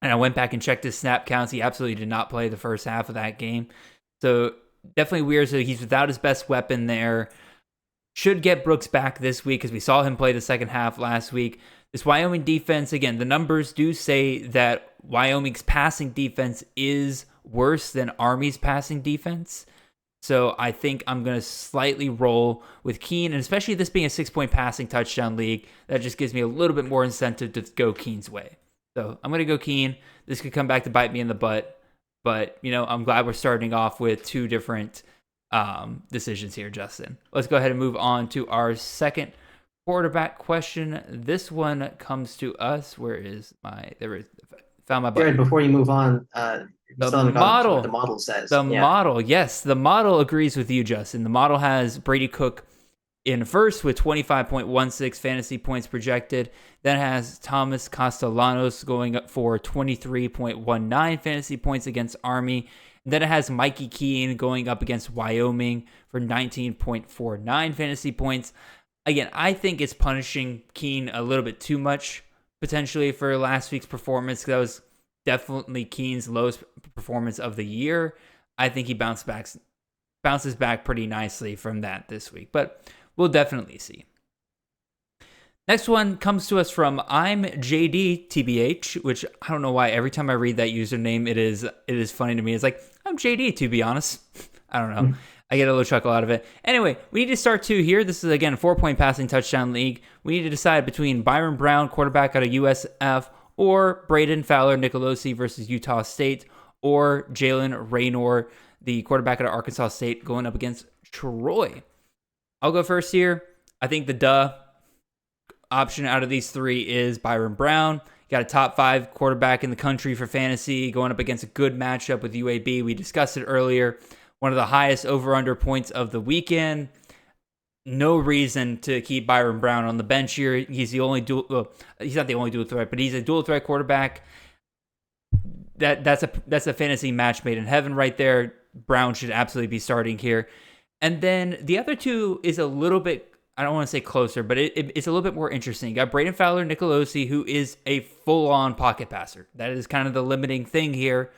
And I went back and checked his snap counts. He absolutely did not play the first half of that game. So definitely weird. So he's without his best weapon there. Should get Brooks back this week because we saw him play the second half last week. This Wyoming defense, again, the numbers do say that Wyoming's passing defense is worse than Army's passing defense. So I think I'm going to slightly roll with Keene, and especially this being a 6-point passing touchdown league, that just gives me a little bit more incentive to go Keene's way. So I'm going to go Keene. This could come back to bite me in the butt, but I'm glad we're starting off with 2 different decisions here, Justin. Let's go ahead and move on to our second quarterback question. This one comes to us. Where is my? Found my button. Jared, before you move on, the model. What the model says. Model, yes, the model agrees with you, Justin. The model has Brady Cook in first with 25.16 fantasy points projected. Then has Thomas Castellanos going up for 23.19 fantasy points against Army. And then it has Mikey Keene going up against Wyoming for 19.49 fantasy points. Again, I think it's punishing Keene a little bit too much potentially for last week's performance. That was definitely Keene's lowest performance of the year. I think he bounces back pretty nicely from that this week, but we'll definitely see. Next one comes to us from I'm JD TBH, which I don't know why every time I read that username, it is funny to me. It's like, I'm JD, to be honest. I don't know. I get a little chuckle out of it. Anyway, we need to start 2 here. This is, again, a 4-point passing touchdown league. We need to decide between Byron Brown, quarterback out of USF, or Braden Fowler Nicolosi versus Utah State, or Jalen Raynor, the quarterback out of Arkansas State, going up against Troy. I'll go first here. I think the option out of these 3 is Byron Brown. Got a top 5 quarterback in the country for fantasy, going up against a good matchup with UAB. We discussed it earlier. One of the highest over-under points of the weekend. No reason to keep Byron Brown on the bench here. He's the only he's not the only dual threat, but he's a dual threat quarterback. That's a fantasy match made in heaven right there. Brown should absolutely be starting here. And then the other 2 is a little bit, I don't want to say closer, but it's a little bit more interesting. You got Braden Fowler Nicolosi, who is a full-on pocket passer. That is kind of the limiting thing here.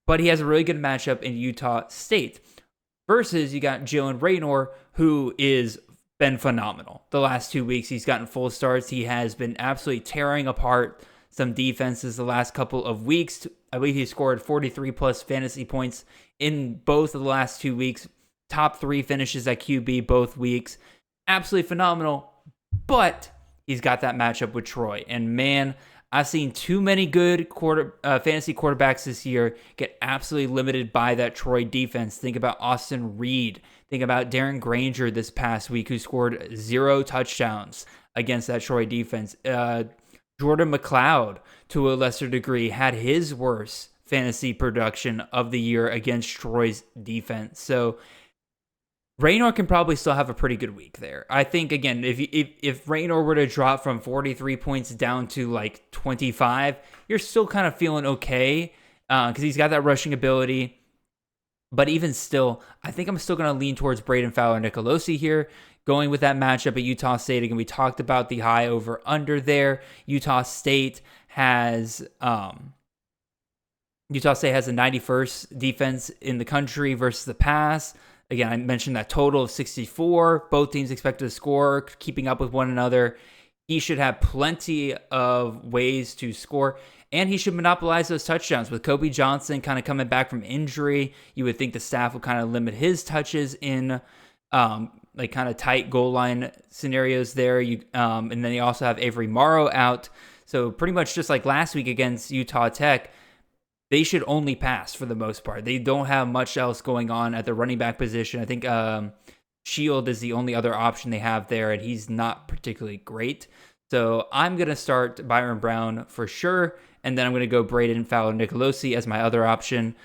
But he has a really good matchup in Utah State. Versus you got Jalen Raynor, who is been phenomenal. The last 2 weeks, he's gotten full starts. He has been absolutely tearing apart some defenses the last couple of weeks. I believe he scored 43-plus fantasy points in both of the last 2 weeks. Top 3 finishes at QB both weeks. Absolutely phenomenal. But he's got that matchup with Troy. And man, I've seen too many good fantasy quarterbacks this year get absolutely limited by that Troy defense. Think about Austin Reed. Think about Darren Granger this past week, who scored 0 touchdowns against that Troy defense. Jordan McLeod, to a lesser degree, had his worst fantasy production of the year against Troy's defense. So Raynor can probably still have a pretty good week there. I think, again, if Raynor were to drop from 43 points down to like 25, you're still kind of feeling okay because he's got that rushing ability. But even still, I think I'm still going to lean towards Braden Fowler Nicolosi here, going with that matchup at Utah State. Again, we talked about the high over under there. Utah State has Utah State has the 91st defense in the country versus the pass. Again, I mentioned that total of 64. Both teams expected to score, keeping up with one another. He should have plenty of ways to score, and he should monopolize those touchdowns. With Kobe Johnson kind of coming back from injury, you would think the staff would kind of limit his touches in like kind of tight goal line scenarios there. And then you also have Avery Morrow out. So pretty much just like last week against Utah Tech, they should only pass for the most part. They don't have much else going on at the running back position. I think Shield is the only other option they have there, and he's not particularly great. So I'm going to start Byron Brown for sure, and then I'm going to go Braden Fowler-Nicolosi as my other option.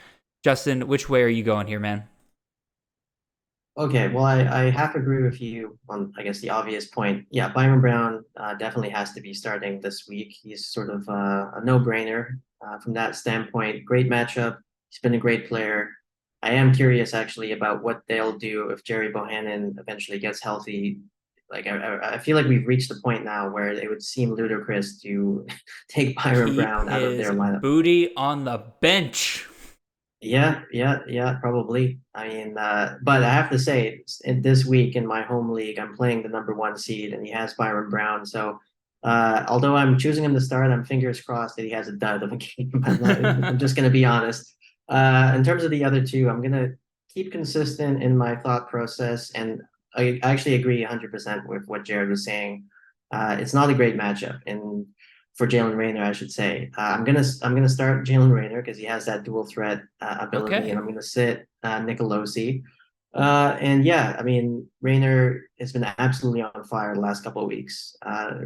Justin, which way are you going here, man? Okay, well, I have to agree with you on, I guess, the obvious point. Yeah, Byron Brown definitely has to be starting this week. He's sort of a no-brainer from that standpoint. Great matchup. He's been a great player. I am curious, actually, about what they'll do if Jerry Bohannon eventually gets healthy. Like, I feel like we've reached the point now where it would seem ludicrous to take Byron Brown out of their lineup. Booty on the bench. Yeah, probably. I mean, but I have to say, this week in my home league, I'm playing the number 1 seed, and he has Byron Brown. So, although I'm choosing him to start, I'm fingers crossed that he has a dud of a game. I'm just going to be honest. In terms of the other two, I'm going to keep consistent in my thought process, and I actually agree 100% with what Jared was saying. It's not a great matchup, and for Jalen Raynor, I should say. I'm gonna start Jalen Raynor because he has that dual threat ability, and I'm gonna sit Nicolosi. And yeah, I mean, Raynor has been absolutely on fire the last couple of weeks.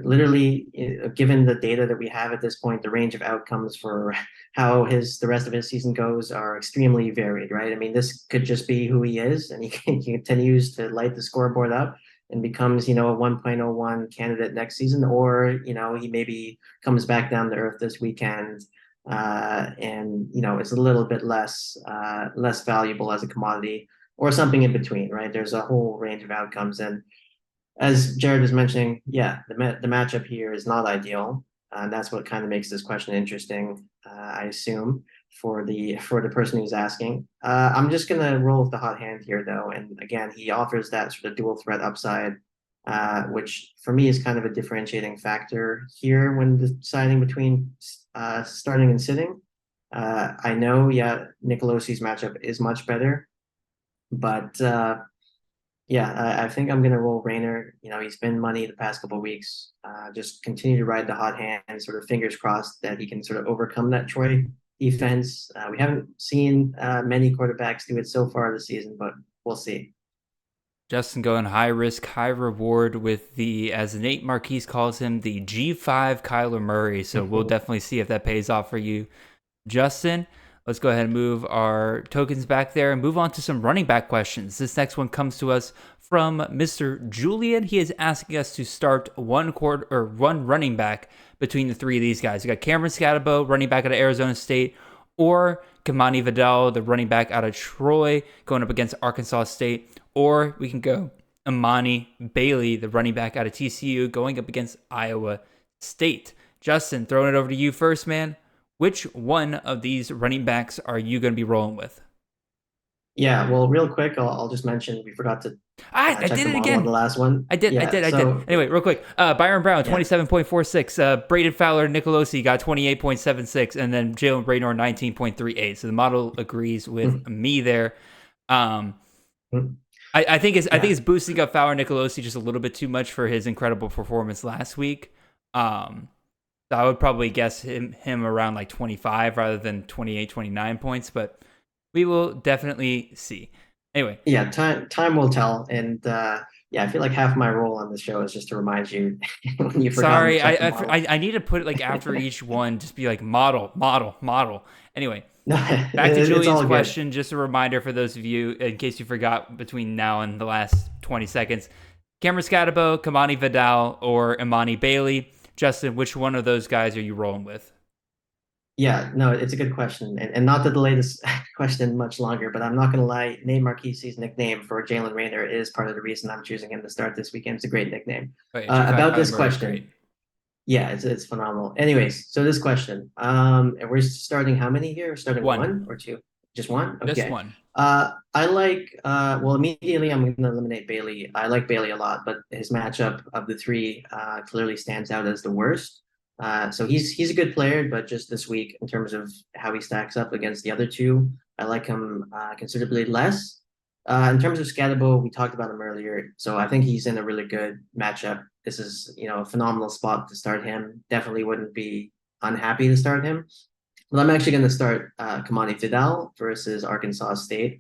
Literally, given the data that we have at this point, the range of outcomes for how the rest of his season goes are extremely varied, right? I mean, this could just be who he is, and he continues to light the scoreboard up and becomes, a 1.01 candidate next season, or, he maybe comes back down to earth this weekend, and, it's a little bit less valuable as a commodity, or something in between, right? There's a whole range of outcomes. And as Jared was mentioning, yeah, the matchup here is not ideal. And that's what kind of makes this question interesting, I assume, for the person who's asking. I'm just gonna roll with the hot hand here, though, and again, he offers that sort of dual threat upside, which for me is kind of a differentiating factor here when deciding between starting and sitting. I know, yeah, Nicolosi's matchup is much better, but yeah, I think I'm gonna roll Raynor. He's been money the past couple of weeks. Just continue to ride the hot hand, sort of fingers crossed that he can sort of overcome that Troy defense. We haven't seen many quarterbacks do it so far this season, but we'll see. Justin going high risk, high reward with as Nate Marquise calls him, the G5 Kyler Murray. So we'll definitely see if that pays off for you, Justin. Let's go ahead and move our tokens back there and move on to some running back questions. This next one comes to us from Mr. Julian. He is asking us to start one running back between the three of these guys. We got Cameron Scatabo, running back out of Arizona State, or Kamani Vidal, the running back out of Troy, going up against Arkansas State, or we can go Imani Bailey, the running back out of TCU, going up against Iowa State. Justin, throwing it over to you first, man. Which one of these running backs are you going to be rolling with? Yeah, well, real quick, I'll just mention we forgot to. I did it again. The last one. I did. Anyway, real quick. Byron Brown, 27.46. Braden Fowler-Nicolosi got 28.76, and then Jalen Raynor, 19.38. So the model agrees with me there. I think it's boosting up Fowler-Nicolosi just a little bit too much for his incredible performance last week. So I would probably guess him around like 25 rather than 28, 29 points, but we will definitely see. Anyway. Yeah, time will tell. And yeah, I feel like half my role on the show is just to remind you when you forgot. Sorry, I need to put it like after each one, just be like model. Anyway, back to Julian's question. Just a reminder for those of you, in case you forgot between now and the last 20 seconds, Cameron Scatabo, Kamani Vidal, or Imani Bailey. Justin, which one of those guys are you rolling with? Yeah, no, it's a good question. And not to delay this question much longer, but I'm not going to lie. Nate Marquise's nickname for Jalen Raynor is part of the reason I'm choosing him to start this weekend. It's a great nickname. Wait, about this question. Yeah, it's phenomenal. Anyways, so this question, and we're starting how many here? Starting One. one or two? Just one? Just Okay. one. I like well, immediately I'm going to eliminate Bailey. I like Bailey a lot, but his matchup of the three clearly stands out as the worst. So he's a good player, but just this week in terms of how he stacks up against the other two, I like him considerably less. In terms of Scatterbo, we talked about him earlier, so I think he's in a really good matchup. This is, a phenomenal spot to start him. Definitely wouldn't be unhappy to start him. Well, I'm actually going to start Kamani Vidal versus Arkansas State.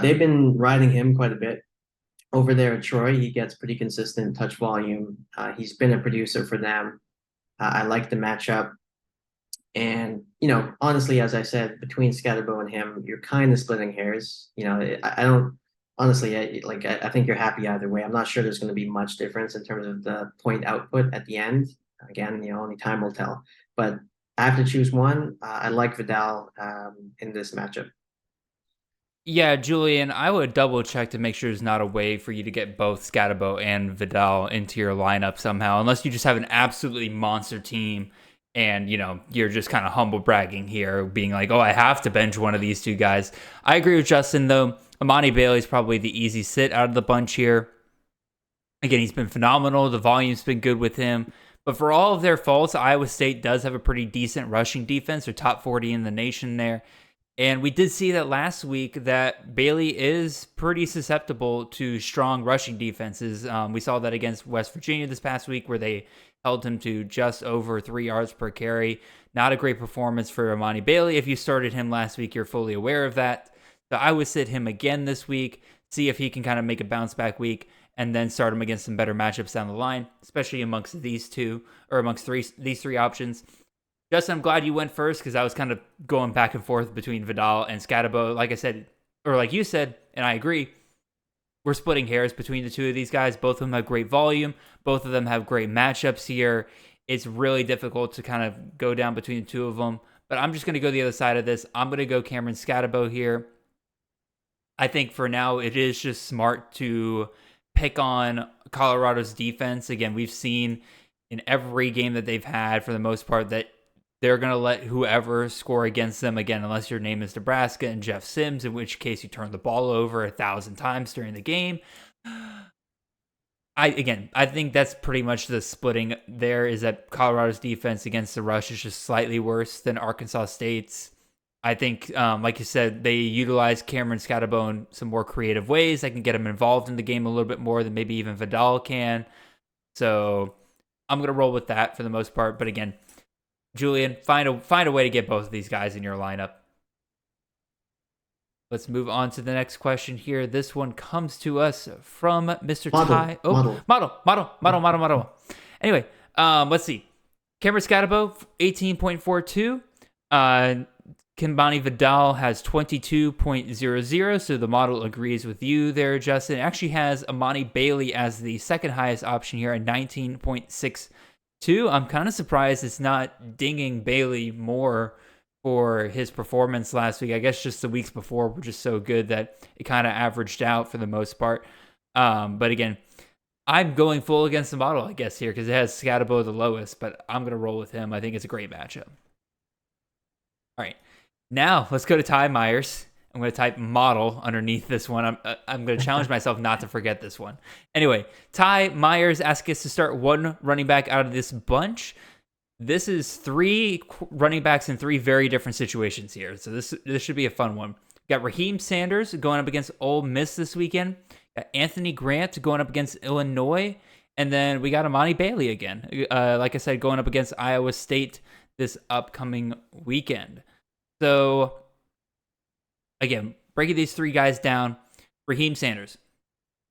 They've been riding him quite a bit over there at Troy. He gets pretty consistent touch volume. He's been a producer for them. I like the matchup. And, honestly, as I said, between Scatterbo and him, you're kind of splitting hairs. I don't honestly, I think you're happy either way. I'm not sure there's going to be much difference in terms of the point output at the end. Again, only time will tell. But I have to choose one. I like Vidal in this matchup. Yeah, Julian, I would double check to make sure there's not a way for you to get both Scatabo and Vidal into your lineup somehow, unless you just have an absolutely monster team and, you're just kind of humble bragging here, being like, oh, I have to bench one of these two guys. I agree with Justin, though. Amani Bailey's probably the easy sit out of the bunch here. Again, he's been phenomenal. The volume's been good with him. But for all of their faults, Iowa State does have a pretty decent rushing defense. They're top 40 in the nation there. And we did see that last week that Bailey is pretty susceptible to strong rushing defenses. We saw that against West Virginia this past week where they held him to just over 3 yards per carry. Not a great performance for Amani Bailey. If you started him last week, you're fully aware of that. So I would sit him again this week, see if he can kind of make a bounce back week, and then start him against some better matchups down the line, especially amongst these two, or amongst these three options. Justin, I'm glad you went first because I was kind of going back and forth between Vidal and Scatabo. Like I said, or like you said, and I agree, we're splitting hairs between the two of these guys. Both of them have great volume. Both of them have great matchups here. It's really difficult to kind of go down between the two of them. But I'm just going to go the other side of this. I'm going to go Cameron Scatabo here. I think for now, it is just smart to pick on Colorado's defense. Again, we've seen in every game that they've had, for the most part, that they're going to let whoever score against them, again, unless your name is Nebraska and Jeff Sims, in which case you turn the ball over 1,000 times during the game. I think that's pretty much the splitting there, is that Colorado's defense against the rush is just slightly worse than Arkansas State's. I think, like you said, they utilize Cameron Scatabo in some more creative ways that can get him involved in the game a little bit more than maybe even Vidal can. So I'm going to roll with that for the most part. But again, Julian, find a way to get both of these guys in your lineup. Let's move on to the next question here. This one comes to us from Mr. Ty. Oh, model. Anyway, let's see. Cameron Scatabo, 18.42. Kamani Vidal has 22.00, so the model agrees with you there, Justin. It actually has Amani Bailey as the second highest option here at 19.62. I'm kind of surprised it's not dinging Bailey more for his performance last week. I guess just the weeks before were just so good that it kind of averaged out for the most part. But again, I'm going full against the model, I guess, here because it has Scatabo the lowest, but I'm going to roll with him. I think it's a great matchup. All right. Now, let's go to Ty Myers. I'm going to type model underneath this one. I'm going to challenge myself not to forget this one. Anyway, Ty Myers asks us to start one running back out of this bunch. This is 3 running backs in 3 very different situations here. So this should be a fun one. We got Raheem Sanders going up against Ole Miss this weekend. Got Anthony Grant going up against Illinois. And then we got Amani Bailey again. Like I said, going up against Iowa State this upcoming weekend. So, again, breaking these 3 guys down, Raheem Sanders.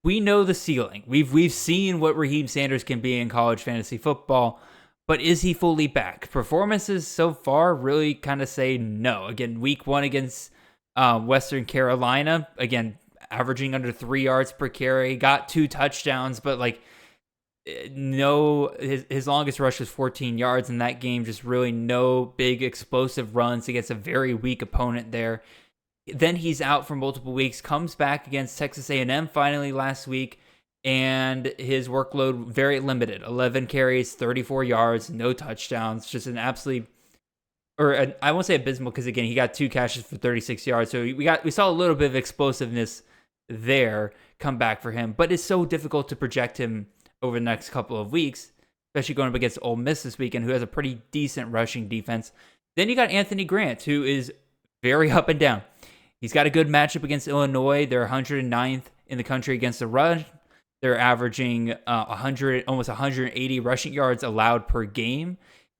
We know the ceiling. We've seen what Raheem Sanders can be in college fantasy football, but is he fully back? Performances so far really kind of say no. Again, week 1 against Western Carolina, again, averaging under 3 yards per carry, got 2 touchdowns, but no, his longest rush was 14 yards in that game. Just really no big explosive runs against a very weak opponent there. Then he's out for multiple weeks, comes back against Texas A&M finally last week, and his workload very limited. 11 carries, 34 yards, no touchdowns. Just an absolutely, I won't say abysmal because again he got 2 catches for 36 yards. So we saw a little bit of explosiveness there come back for him, but it's so difficult to project him over the next couple of weeks, especially going up against Ole Miss this weekend, who has a pretty decent rushing defense. Then you got Anthony Grant, who is very up and down. He's got a good matchup against Illinois. They're 109th in the country against the run. They're averaging 100, almost 180 rushing yards allowed per game.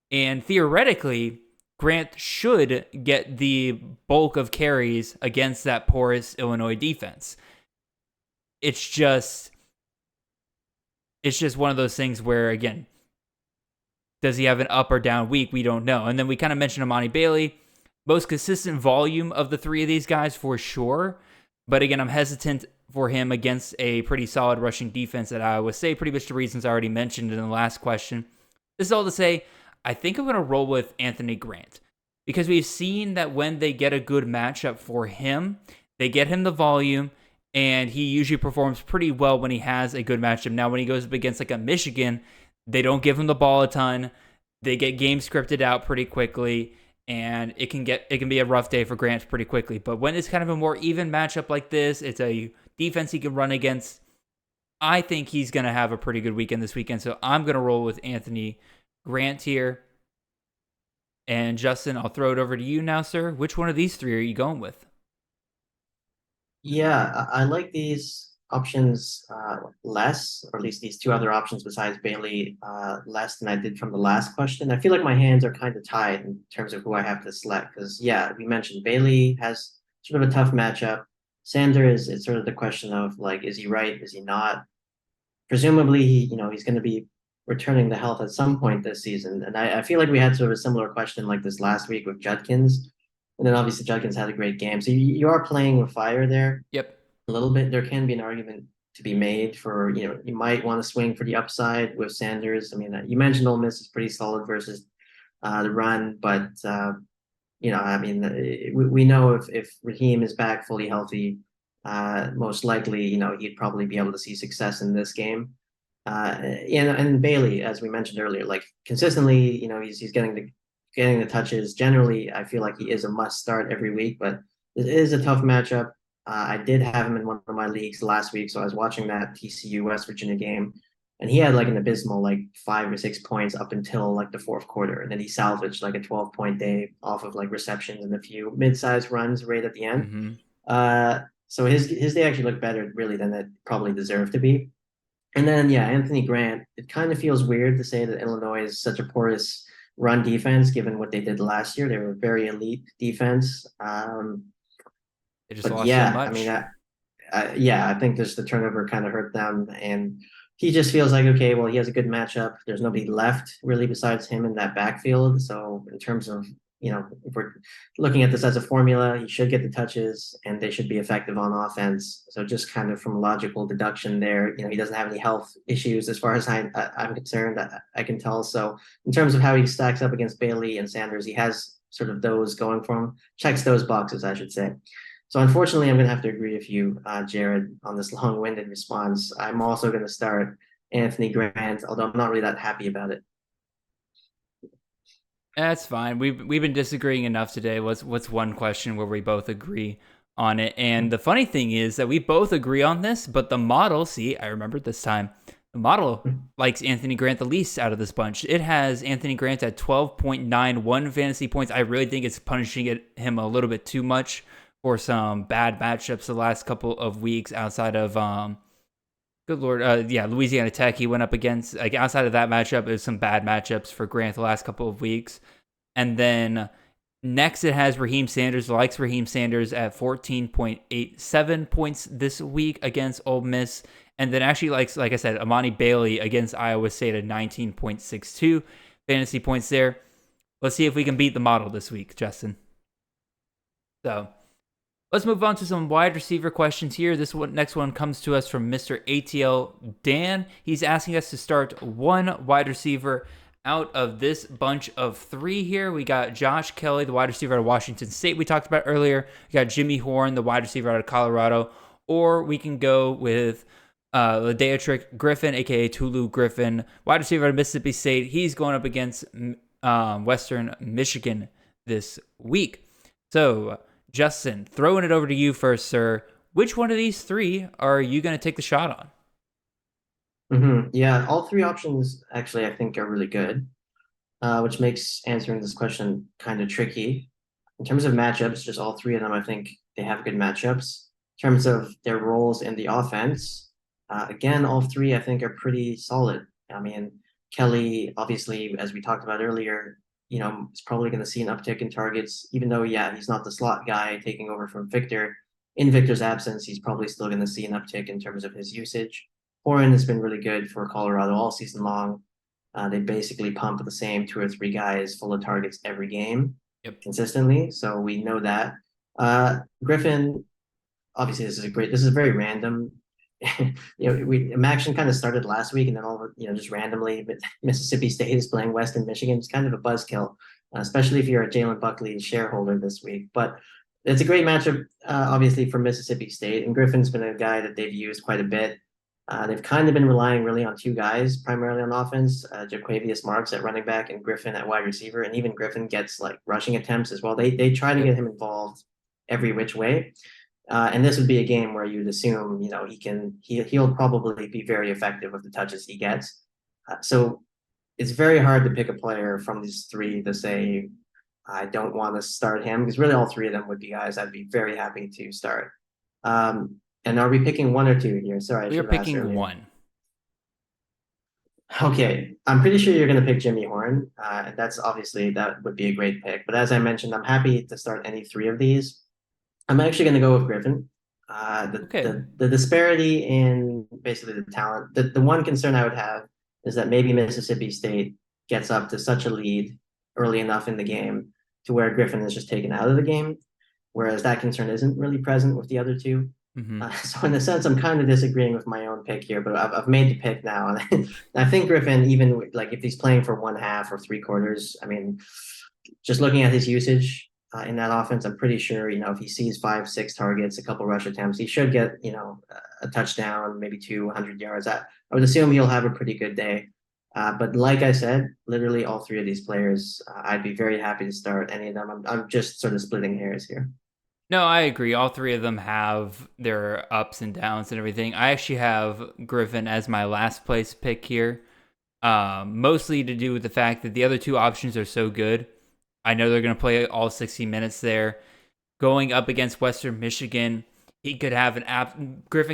And theoretically, Grant should get the bulk of carries against that porous Illinois defense. It's just one of those things where, again, does he have an up or down week? We don't know. And then we kind of mentioned Amani Bailey. Most consistent volume of the 3 of these guys for sure. But again, I'm hesitant for him against a pretty solid rushing defense at Iowa State. Pretty much the reasons I already mentioned in the last question. This is all to say, I think I'm going to roll with Anthony Grant. Because we've seen that when they get a good matchup for him, they get him the volume, and he usually performs pretty well when he has a good matchup. Now, when he goes up against like a Michigan, they don't give him the ball a ton. They get game scripted out pretty quickly, and it can be a rough day for Grant pretty quickly. But when it's kind of a more even matchup like this, it's a defense he can run against. I think he's going to have a pretty good weekend this weekend, so I'm going to roll with Anthony Grant here. And Justin, I'll throw it over to you now, sir. Which one of these 3 are you going with? Yeah, I like these options less, or at least these 2 other options besides Bailey less than I did from the last question. I feel like my hands are kind of tied in terms of who I have to select because, yeah, we mentioned Bailey has sort of a tough matchup. Sanders, it's sort of the question of like, is he right? Is he not? Presumably, he's going to be returning to health at some point this season. And I feel like we had sort of a similar question like this last week with Judkins. And then obviously Judkins had a great game. So you are playing with fire there. Yep. A little bit. There can be an argument to be made for, you might want to swing for the upside with Sanders. I mean, you mentioned Ole Miss is pretty solid versus the run, but, I mean, we know if Raheem is back fully healthy, most likely, he'd probably be able to see success in this game. And Bailey, as we mentioned earlier, like consistently, he's getting the touches. Generally, I feel like he is a must start every week, but it is a tough matchup. I did have him in one of my leagues last week, so I was watching that TCU West Virginia game, and he had like an abysmal like 5 or 6 points up until like the 4th quarter, and then he salvaged like a 12-point day off of like receptions and a few mid-sized runs right at the end. Mm-hmm. So his day actually looked better really than it probably deserved to be. And then yeah, Anthony Grant. It kind of feels weird to say that Illinois is such a porous run defense given what they did last year. They were a very elite defense. They just But lost yeah, so much. I mean, I think just the turnover kind of hurt them, and he just feels like okay, well, he has a good matchup. There's nobody left really besides him in that backfield. So in terms of if we're looking at this as a formula, he should get the touches, and they should be effective on offense. So just kind of from logical deduction there, he doesn't have any health issues as far as I'm concerned. I can tell. So in terms of how he stacks up against Bailey and Sanders, he has sort of those going for him. Checks those boxes, I should say. So unfortunately, I'm going to have to agree with you, Jared, on this long-winded response. I'm also going to start Anthony Grant, although I'm not really that happy about it. That's fine. We've been disagreeing enough today. What's one question where we both agree on it? And the funny thing is that we both agree on this, but the model, see, I remembered this time. The model likes Anthony Grant the least out of this bunch. It has Anthony Grant at 12.91 fantasy points. I really think it's punishing him a little bit too much for some bad matchups the last couple of weeks outside of good Lord. Louisiana Tech, he went up against, like, outside of that matchup, it was some bad matchups for Grant the last couple of weeks. And then next it has Raheem Sanders, likes Raheem Sanders at 14.87 points this week against Ole Miss. And then actually likes, like I said, Amani Bailey against Iowa State at 19.62 fantasy points there. Let's see if we can beat the model this week, Justin. So let's move on to some wide receiver questions here. Next one comes to us from Mr. ATL Dan. He's asking us to start one wide receiver out of this bunch of 3 here. We got Josh Kelly, the wide receiver out of Washington State we talked about earlier. We got Jimmy Horn, the wide receiver out of Colorado. Or we can go with Ladeatrick Griffin, aka Tulu Griffin, wide receiver at Mississippi State. He's going up against Western Michigan this week. So, Justin, throwing it over to you first, sir. Which one of these three are you going to take the shot on? Yeah, all three options actually I think are really good, which makes answering this question kind of tricky. In terms of matchups, just all three of them, I think they have good matchups. In terms of their roles in the offense, again, all three I think are pretty solid. I mean, Kelly, obviously, as we talked about earlier, is probably going to see an uptick in targets, even though, yeah, he's not the slot guy taking over from Victor. In Victor's absence, he's probably still going to see an uptick in terms of his usage. Horan has been really good for Colorado all season long. They basically pump the same 2 or 3 guys full of targets every game consistently. So we know that. Griffin, obviously, this is very random. Action kind of started last week, and then just randomly, but Mississippi State is playing Western Michigan. It's kind of a buzzkill, especially if you're a Jalen Buckley shareholder this week. But it's a great matchup, obviously, for Mississippi State. And Griffin's been a guy that they've used quite a bit. They've kind of been relying really on 2 guys, primarily on offense, Jaquavius Marks at running back and Griffin at wide receiver. And even Griffin gets like rushing attempts as well. They try to get him involved every which way. And this would be a game where you'd assume, he'll probably be very effective with the touches he gets. So it's very hard to pick a player from these 3 to say, I don't want to start him, because really all 3 of them would be guys I'd be very happy to start. And are we picking 1 or 2 here? Sorry, we're picking 1. Okay, I'm pretty sure you're going to pick Jimmy Horn. That would be a great pick. But as I mentioned, I'm happy to start any 3 of these. I'm actually going to go with Griffin. The disparity in basically the talent. The one concern I would have is that maybe Mississippi State gets up to such a lead early enough in the game to where Griffin is just taken out of the game, whereas that concern isn't really present with the other 2. So in a sense, I'm kind of disagreeing with my own pick here, but I've made the pick now. And I think Griffin, even like if he's playing for 1/2 or 3/4, I mean, just looking at his usage in that offense, I'm pretty sure, if he sees 5-6 targets, a couple rush attempts, he should get, a touchdown, maybe 200 yards. I would assume he'll have a pretty good day. But like I said, literally all 3 of these players, I'd be very happy to start any of them. I'm just sort of splitting hairs here. No, I agree. All 3 of them have their ups and downs and everything. I actually have Griffin as my last place pick here, mostly to do with the fact that the other 2 options are so good. I know they're going to play all 60 minutes there. Going up against Western Michigan, Griffin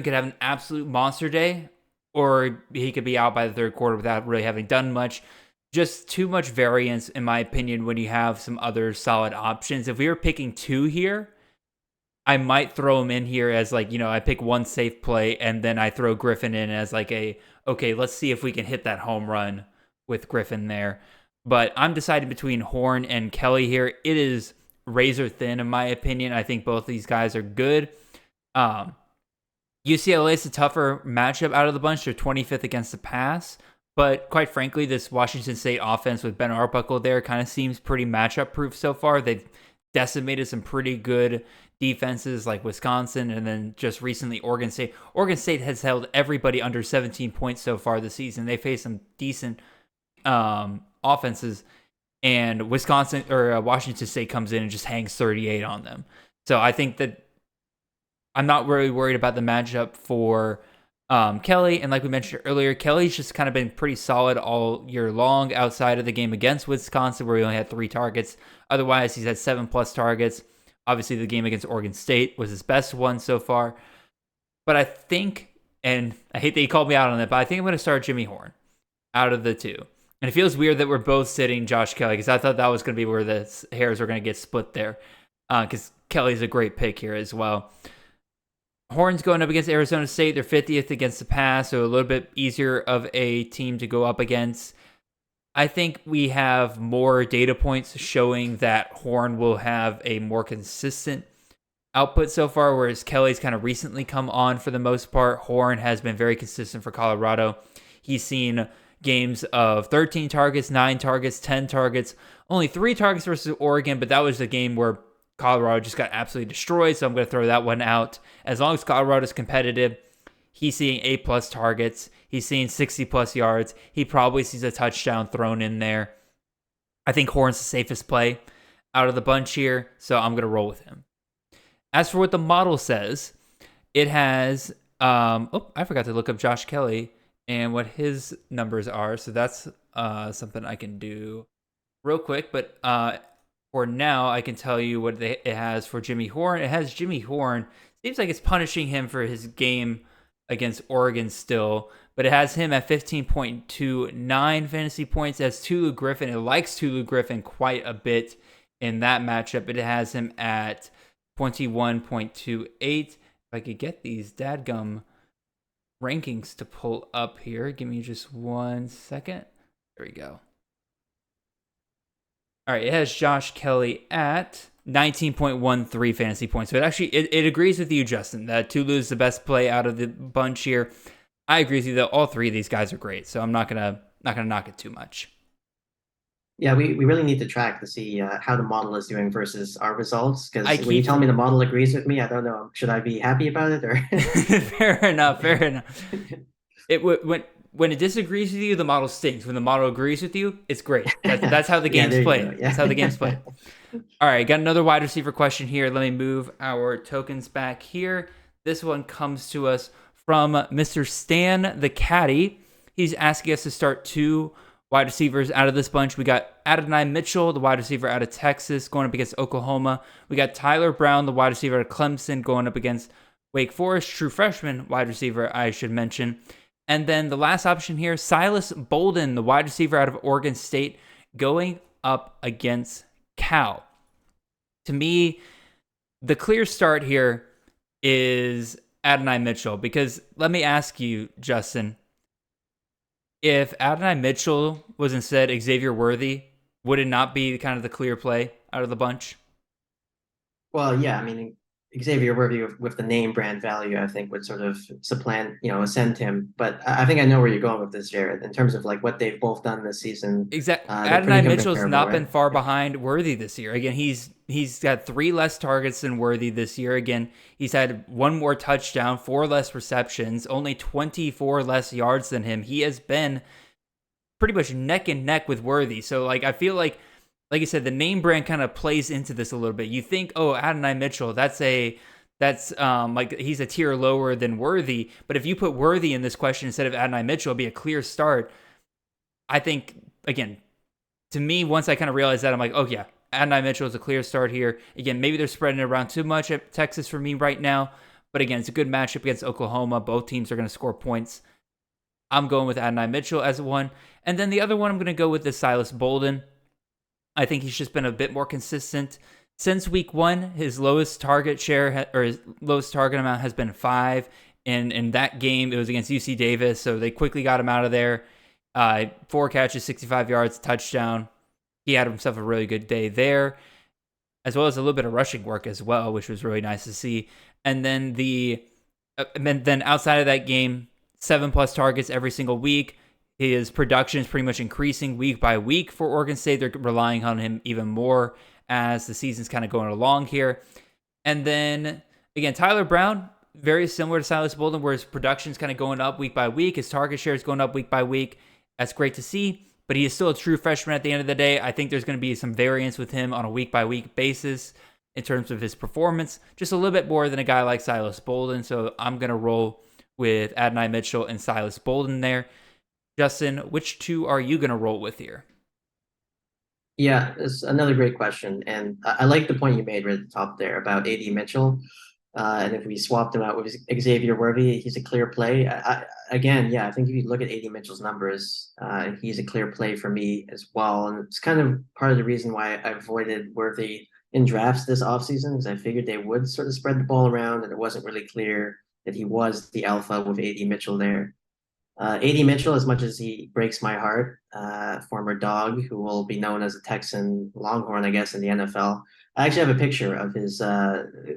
could have an absolute monster day, or he could be out by the 3rd quarter without really having done much. Just too much variance, in my opinion, when you have some other solid options. If we were picking 2 here, I might throw him in here as I pick 1 safe play and then I throw Griffin in as okay, let's see if we can hit that home run with Griffin there. But I'm deciding between Horn and Kelly here. It is razor thin, in my opinion. I think both these guys are good. UCLA is a tougher matchup out of the bunch. They're 25th against the pass. But quite frankly, this Washington State offense with Ben Arbuckle there kind of seems pretty matchup proof so far. They've decimated some pretty good defenses like Wisconsin, and then just recently Oregon State. Oregon State has held everybody under 17 points so far this season. They face some decent offenses, and Washington State comes in and just hangs 38 on them. So I think that I'm not really worried about the matchup for Kelly. And like we mentioned earlier, Kelly's just kind of been pretty solid all year long outside of the game against Wisconsin, where he only had 3 targets. Otherwise, he's had 7+ targets. Obviously, the game against Oregon State was his best one so far. But I think, and I hate that he called me out on it, but I think I'm going to start Jimmy Horn out of the 2. And it feels weird that we're both sitting Josh Kelly, because I thought that was going to be where the hairs were going to get split there, because Kelly's a great pick here as well. Horn's going up against Arizona State. They're 50th against the pass, so a little bit easier of a team to go up against. I think we have more data points showing that Horn will have a more consistent output so far, whereas Kelly's kind of recently come on for the most part. Horn has been very consistent for Colorado. He's seen games of 13 targets, 9 targets, 10 targets, only 3 targets versus Oregon, but that was the game where Colorado just got absolutely destroyed, so I'm going to throw that one out. As long as Colorado's competitive, He's seeing 8+ targets. He's seeing 60+ yards. He probably sees a touchdown thrown in there. I think Horn's the safest play out of the bunch here, so I'm going to roll with him. As for what the model says, it has, I forgot to look up Josh Kelly and what his numbers are. So that's something I can do real quick. But for now, I can tell you what it has for Jimmy Horn. It has Jimmy Horn. Seems like it's punishing him for his game against Oregon still. But it has him at 15.29 fantasy points. It has Tulu Griffin. It likes Tulu Griffin quite a bit in that matchup. But it has him at 21.28. If I could get these dadgum rankings to pull up here. Give me just 1 second. There we go. All right, it has Josh Kelly at 19.13 fantasy points. So it agrees with you, Justin, that Tulu is the best play out of the bunch here. I agree with you that all three of these guys are great, so I'm not gonna knock it too much. Yeah, we really need to track to see how the model is doing versus our results. Because when you tell me the model agrees with me, I don't know. Should I be happy about it or? Fair enough. When it disagrees with you, the model stinks. When the model agrees with you, it's great. That's how the game's played. That's how the game's played. All right, got another wide receiver question here. Let me move our tokens back here. This one comes to us from Mr. Stan the Caddy. He's asking us to start 2 wide receivers out of this bunch. We got Adonai Mitchell, the wide receiver out of Texas, going up against Oklahoma. We got Tyler Brown, the wide receiver out of Clemson, going up against Wake Forest. True freshman wide receiver, I should mention. And then the last option here, Silas Bolden, the wide receiver out of Oregon State, going up against Cal. To me, the clear start here is Adonai Mitchell, because let me ask you, Justin, if Adonai Mitchell was instead Xavier Worthy, would it not be kind of the clear play out of the bunch? Well, yeah, I mean, Xavier Worthy with the name brand value, I think would sort of supplant, ascend him. But I think I know where you're going with this, Jared, in terms of like what they've both done this season. Exactly. Adonai Mitchell's not been far behind Worthy this year. Again, he's got 3 less targets than Worthy this year. Again, he's had 1 more touchdown, 4 less receptions, only 24 less yards than him. He has been pretty much neck and neck with Worthy. So like I feel like you said, the name brand kind of plays into this a little bit. You think, oh, Adonai Mitchell, that's like he's a tier lower than Worthy. But if you put Worthy in this question instead of Adonai Mitchell, it'd be a clear start. I think, again, to me, once I kind of realized that, I'm like, oh yeah, Adonai Mitchell is a clear start here. Again, maybe they're spreading it around too much at Texas for me right now. But again, it's a good matchup against Oklahoma. Both teams are going to score points. I'm going with Adonai Mitchell as one. And then the other one I'm going to go with is Silas Bolden. I think he's just been a bit more consistent. Since week 1, his lowest target share or his lowest target amount has been 5. And in that game, it was against UC Davis, so they quickly got him out of there. 4 catches, 65 yards, touchdown. He had himself a really good day there, as well as a little bit of rushing work as well, which was really nice to see. And then then outside of that game, 7+ targets every single week. His production is pretty much increasing week by week for Oregon State. They're relying on him even more as the season's kind of going along here. And then, again, Tyler Brown, very similar to Silas Bolden, where his production's kind of going up week by week. His target share is going up week by week. That's great to see, but he is still a true freshman at the end of the day. I think there's going to be some variance with him on a week-by-week basis in terms of his performance, just a little bit more than a guy like Silas Bolden. So I'm going to roll with Adonai Mitchell and Silas Bolden there. Justin, which 2 are you going to roll with here? Yeah, it's another great question. And I like the point you made right at the top there about AD Mitchell. And if we swapped him out with Xavier Worthy, he's a clear play. I think if you look at AD Mitchell's numbers, he's a clear play for me as well. And it's kind of part of the reason why I avoided Worthy in drafts this offseason, because I figured they would sort of spread the ball around and it wasn't really clear that he was the alpha with AD Mitchell there. AD Mitchell, as much as he breaks my heart, former dog who will be known as a Texan Longhorn, I guess, in the NFL. I actually have a picture of his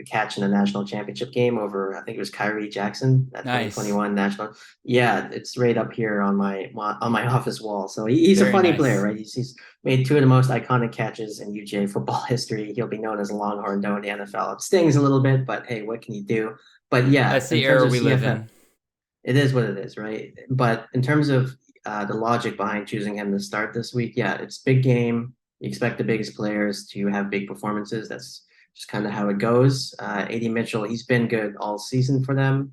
catch in a national championship game over, I think it was Kyrie Jackson, that 2021 national. Yeah, it's right up here on my office wall. So he's a funny player, right? He's made 2 of the most iconic catches in UJ football history. He'll be known as a Longhorn though in the NFL. It stings a little bit, but hey, what can you do? But yeah, that's the era we live in. it is what it is, right? But in terms of the logic behind choosing him to start this week, yeah, it's big game. You expect the biggest players to have big performances. That's just kind of how it goes. AD Mitchell, he's been good all season for them.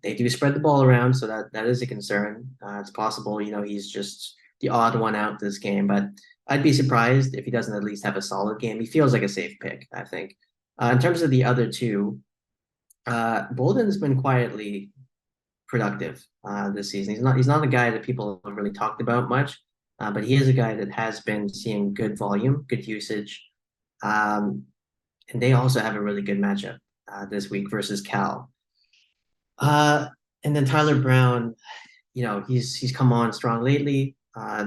They do spread the ball around, so that is a concern. It's possible, he's just the odd one out this game, but I'd be surprised if he doesn't at least have a solid game. He feels like a safe pick, I think. In terms of the other two, Bolden's been quietly productive this season. He's not a guy that people have really talked about much, but he is a guy that has been seeing good volume, good usage, um, and they also have a really good matchup this week versus Cal. Uh, and then Tyler Brown, he's come on strong lately.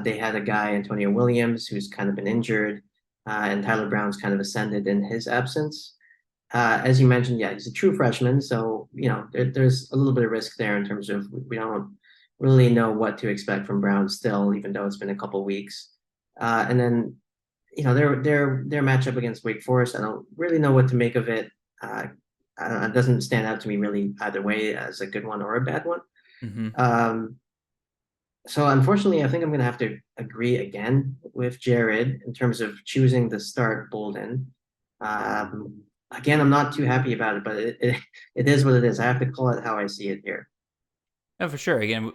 They had a guy, Antonio Williams, who's kind of been injured, and Tyler Brown's kind of ascended in his absence. As you mentioned, yeah, he's a true freshman, so there's a little bit of risk there in terms of we don't really know what to expect from Brown still, even though it's been a couple weeks. And then their matchup against Wake Forest, I don't really know what to make of it. It doesn't stand out to me really either way as a good one or a bad one. Mm-hmm. So unfortunately, I think I'm going to have to agree again with Jared in terms of choosing to start Bolden. Again, I'm not too happy about it, but it is what it is. I have to call it how I see it here. No, for sure. Again,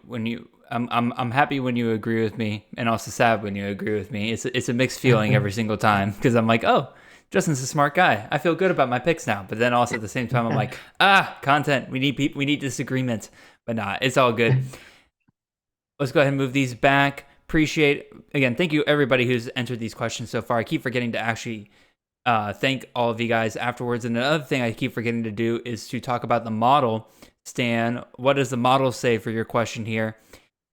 I'm happy when you agree with me, and also sad when you agree with me. It's a mixed feeling every single time because I'm like, oh, Justin's a smart guy. I feel good about my picks now. But then also at the same time, I'm like, content. We need disagreement. But nah, it's all good. Let's go ahead and move these back. Thank you everybody who's entered these questions so far. I keep forgetting to actually thank all of you guys afterwards. And another thing I keep forgetting to do is to talk about the model. Stan, what does the model say for your question here?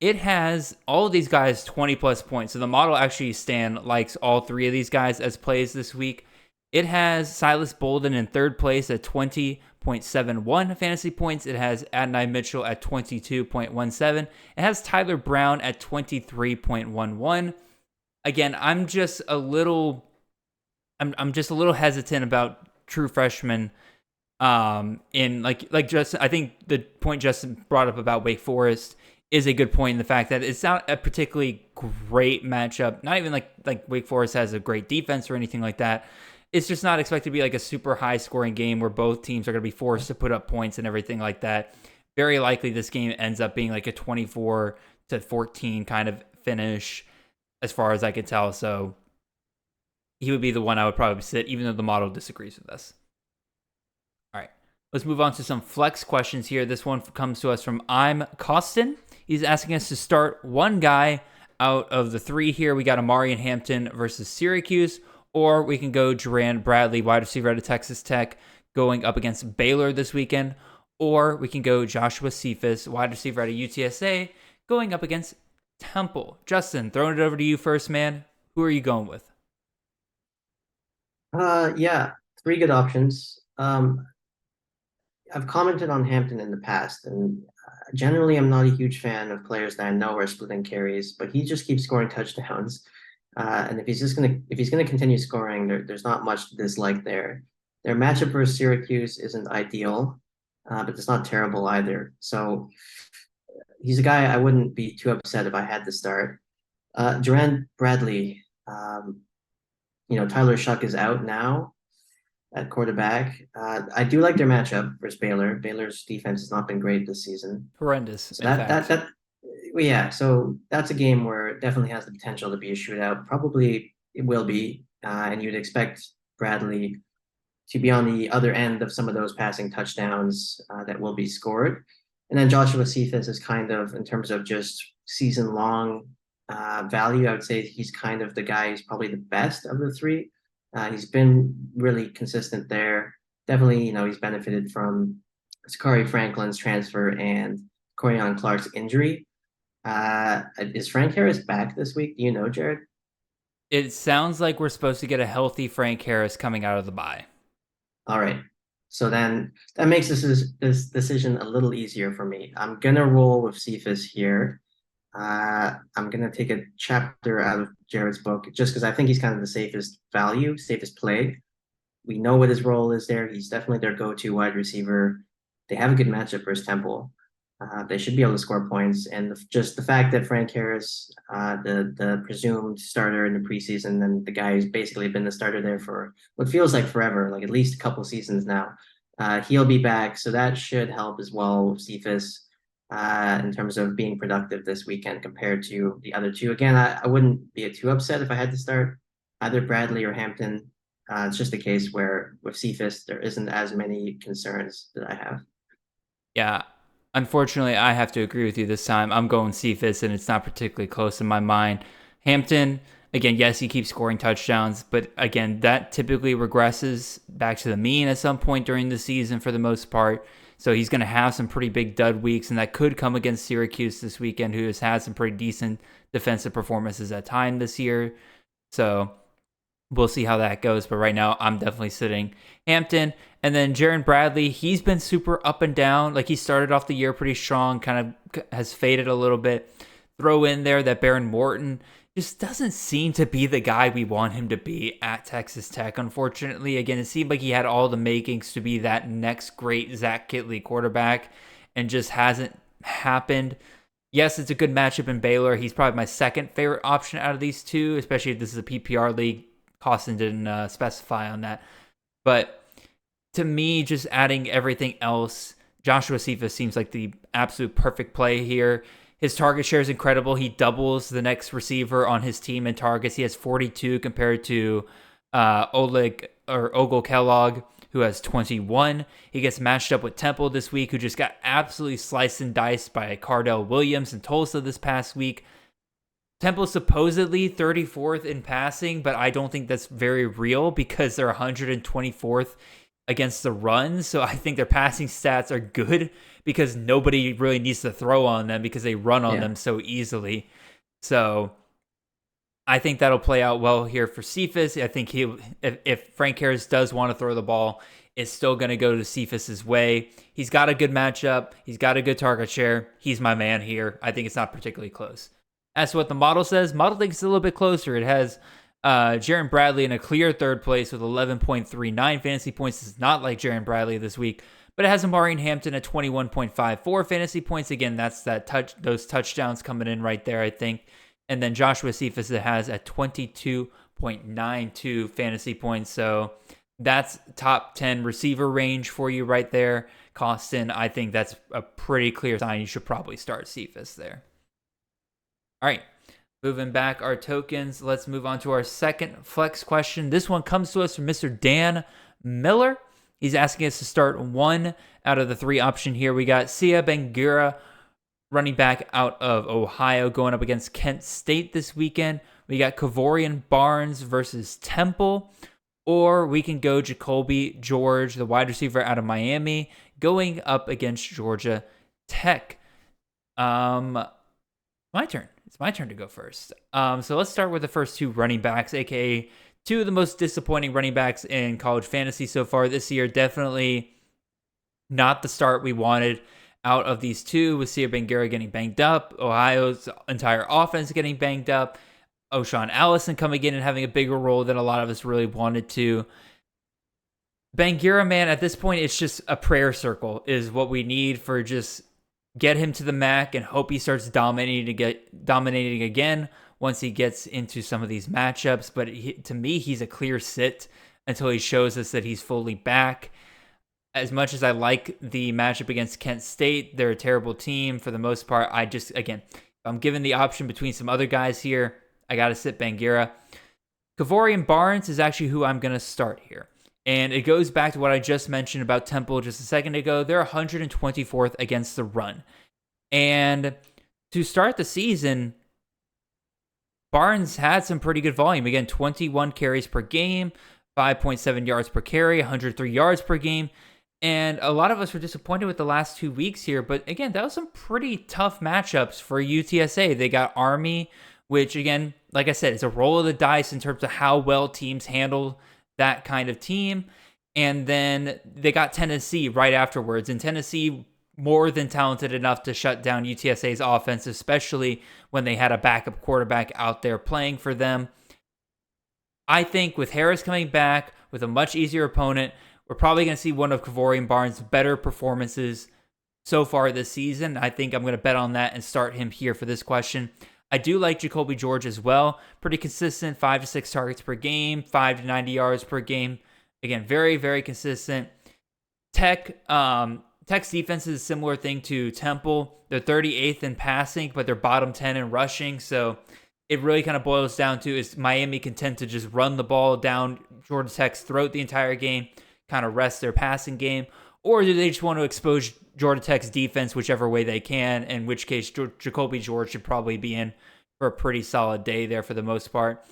It has all of these guys 20 plus points. So the model actually, Stan, likes all three of these guys as plays this week. It has Silas Bolden in third place at 20.71 fantasy points. It has Adonai Mitchell at 22.17. It has Tyler Brown at 23.11. Again, I'm just a little hesitant about true freshmen. In like Justin, I think the point Justin brought up about Wake Forest is a good point in the fact that it's not a particularly great matchup. Not even like Wake Forest has a great defense or anything like that. It's just not expected to be like a super high scoring game where both teams are going to be forced to put up points and everything like that. Very likely this game ends up being like a 24-14 kind of finish as far as I could tell. So he would be the one I would probably sit, even though the model disagrees with us. All right, let's move on to some flex questions here. This one comes to us from I'm Costin. He's asking us to start one guy out of the three here. We got Amari and Hampton versus Syracuse, or we can go Duran Bradley, wide receiver out of Texas Tech, going up against Baylor this weekend, or we can go Joshua Cephas, wide receiver out of UTSA, going up against Temple. Justin, throwing it over to you first, man. Who are you going with? Yeah, three good options. I've commented on Hampton in the past, and generally I'm not a huge fan of players that I know are splitting carries, but he just keeps scoring touchdowns. And if he's gonna continue scoring, there's not much to dislike there. Their matchup versus Syracuse isn't ideal, but it's not terrible either. So he's a guy I wouldn't be too upset if I had to start. Duran Bradley, Tyler Shuck is out now at quarterback. I do like their matchup versus Baylor. Baylor's defense has not been great this season. Horrendous. So yeah. So that's a game where it definitely has the potential to be a shootout. Probably it will be, and you'd expect Bradley to be on the other end of some of those passing touchdowns that will be scored. And then Joshua Cephas is kind of, in terms of just season long value, I would say he's kind of the guy who's probably the best of the three. He's been really consistent there. Definitely, he's benefited from Sakari Franklin's transfer and Corian Clark's injury. Is Frank Harris back this week? Do you know, Jared? It sounds like we're supposed to get a healthy Frank Harris coming out of the bye. All right. So then that makes this decision a little easier for me. I'm going to roll with Cephas here. I'm going to take a chapter out of Jared's book just because I think he's kind of the safest value, safest play. We know what his role is there. He's definitely their go-to wide receiver. They have a good matchup versus Temple. They should be able to score points, and just the fact that Frank Harris, the presumed starter in the preseason, and the guy who's basically been the starter there for what feels like forever, like at least a couple seasons now, he'll be back, so that should help as well with Cephas in terms of being productive this weekend compared to the other two. Again, I wouldn't be too upset if I had to start either Bradley or Hampton. It's just a case where with Cephas, there isn't as many concerns that I have. Yeah. Unfortunately, I have to agree with you this time. I'm going Cephas, and it's not particularly close in my mind. Hampton, again, yes, he keeps scoring touchdowns, but again, that typically regresses back to the mean at some point during the season for the most part. So he's going to have some pretty big dud weeks, and that could come against Syracuse this weekend, who has had some pretty decent defensive performances at time this year. So we'll see how that goes. But right now, I'm definitely sitting Hampton. And then Jared Bradley, he's been super up and down. Like, he started off the year pretty strong, kind of has faded a little bit. Throw in there that Baron Morton just doesn't seem to be the guy we want him to be at Texas Tech, unfortunately. Again, it seemed like he had all the makings to be that next great Zach Kitley quarterback, and just hasn't happened. Yes, it's a good matchup in Baylor. He's probably my second favorite option out of these two, especially if this is a PPR league. Costin didn't specify on that. But to me, just adding everything else, Joshua Cephas seems like the absolute perfect play here. His target share is incredible. He doubles the next receiver on his team in targets. He has 42 compared to Ogle Kellogg, who has 21. He gets matched up with Temple this week, who just got absolutely sliced and diced by Cardell Williams in Tulsa this past week. Temple supposedly 34th in passing, but I don't think that's very real because they're 124th against the run. So I think their passing stats are good because nobody really needs to throw on them because they run on them so easily. So I think that'll play out well here for Cephas. I think if Frank Harris does want to throw the ball, it's still going to go to Cephas's way. He's got a good matchup. He's got a good target share. He's my man here. I think it's not particularly close. As to what the model says, model thinks it's a little bit closer. It has Jared Bradley in a clear third place with 11.39 fantasy points. It's not like Jared Bradley this week, but it has Amari Hampton at 21.54 fantasy points. Again, that's those touchdowns coming in right there, I think. And then Joshua Cephas it has at 22.92 fantasy points. So that's top 10 receiver range for you right there. Costin, I think that's a pretty clear sign you should probably start Cephas there. All right, moving back our tokens, let's move on to our second flex question. This one comes to us from Mr. Dan Miller. He's asking us to start one out of the three option here. We got Sia Bangura, running back out of Ohio, going up against Kent State this weekend. We got Kavorian Barnes versus Temple. Or we can go Jacoby George, the wide receiver out of Miami, going up against Georgia Tech. My turn. It's my turn to go first. So let's start with the first two running backs, aka two of the most disappointing running backs in college fantasy so far this year. Definitely not the start we wanted out of these two, with Sia Bangura getting banged up, Ohio's entire offense getting banged up, O'Shawn Allison coming in and having a bigger role than a lot of us really wanted to. Bangura, man, at this point, it's just a prayer circle is what we need for just get him to the MAC and hope he starts dominating again once he gets into some of these matchups. But to me, he's a clear sit until he shows us that he's fully back. As much as I like the matchup against Kent State, they're a terrible team for the most part. Again, if I'm given the option between some other guys here, I got to sit Bangura. Kavorian Barnes is actually who I'm going to start here. And it goes back to what I just mentioned about Temple just a second ago. They're 124th against the run. And to start the season, Barnes had some pretty good volume. Again, 21 carries per game, 5.7 yards per carry, 103 yards per game. And a lot of us were disappointed with the last 2 weeks here. But again, that was some pretty tough matchups for UTSA. They got Army, which again, like I said, it's a roll of the dice in terms of how well teams handle that kind of team. And then they got Tennessee right afterwards. And Tennessee more than talented enough to shut down UTSA's offense, especially when they had a backup quarterback out there playing for them. I think with Harris coming back with a much easier opponent, we're probably going to see one of Kavorian Barnes' better performances so far this season. I think I'm going to bet on that and start him here for this question. I do like Jacoby George as well. Pretty consistent, 5 to 6 targets per game, 5 to 90 yards per game. Again, very, very consistent. Tech's defense is a similar thing to Temple. They're 38th in passing, but they're bottom 10 in rushing. So it really kind of boils down to, is Miami content to just run the ball down Georgia Tech's throat the entire game, kind of rest their passing game? Or do they just want to expose Georgia Tech's defense whichever way they can, in which case Jacoby George should probably be in for a pretty solid day there for the most part.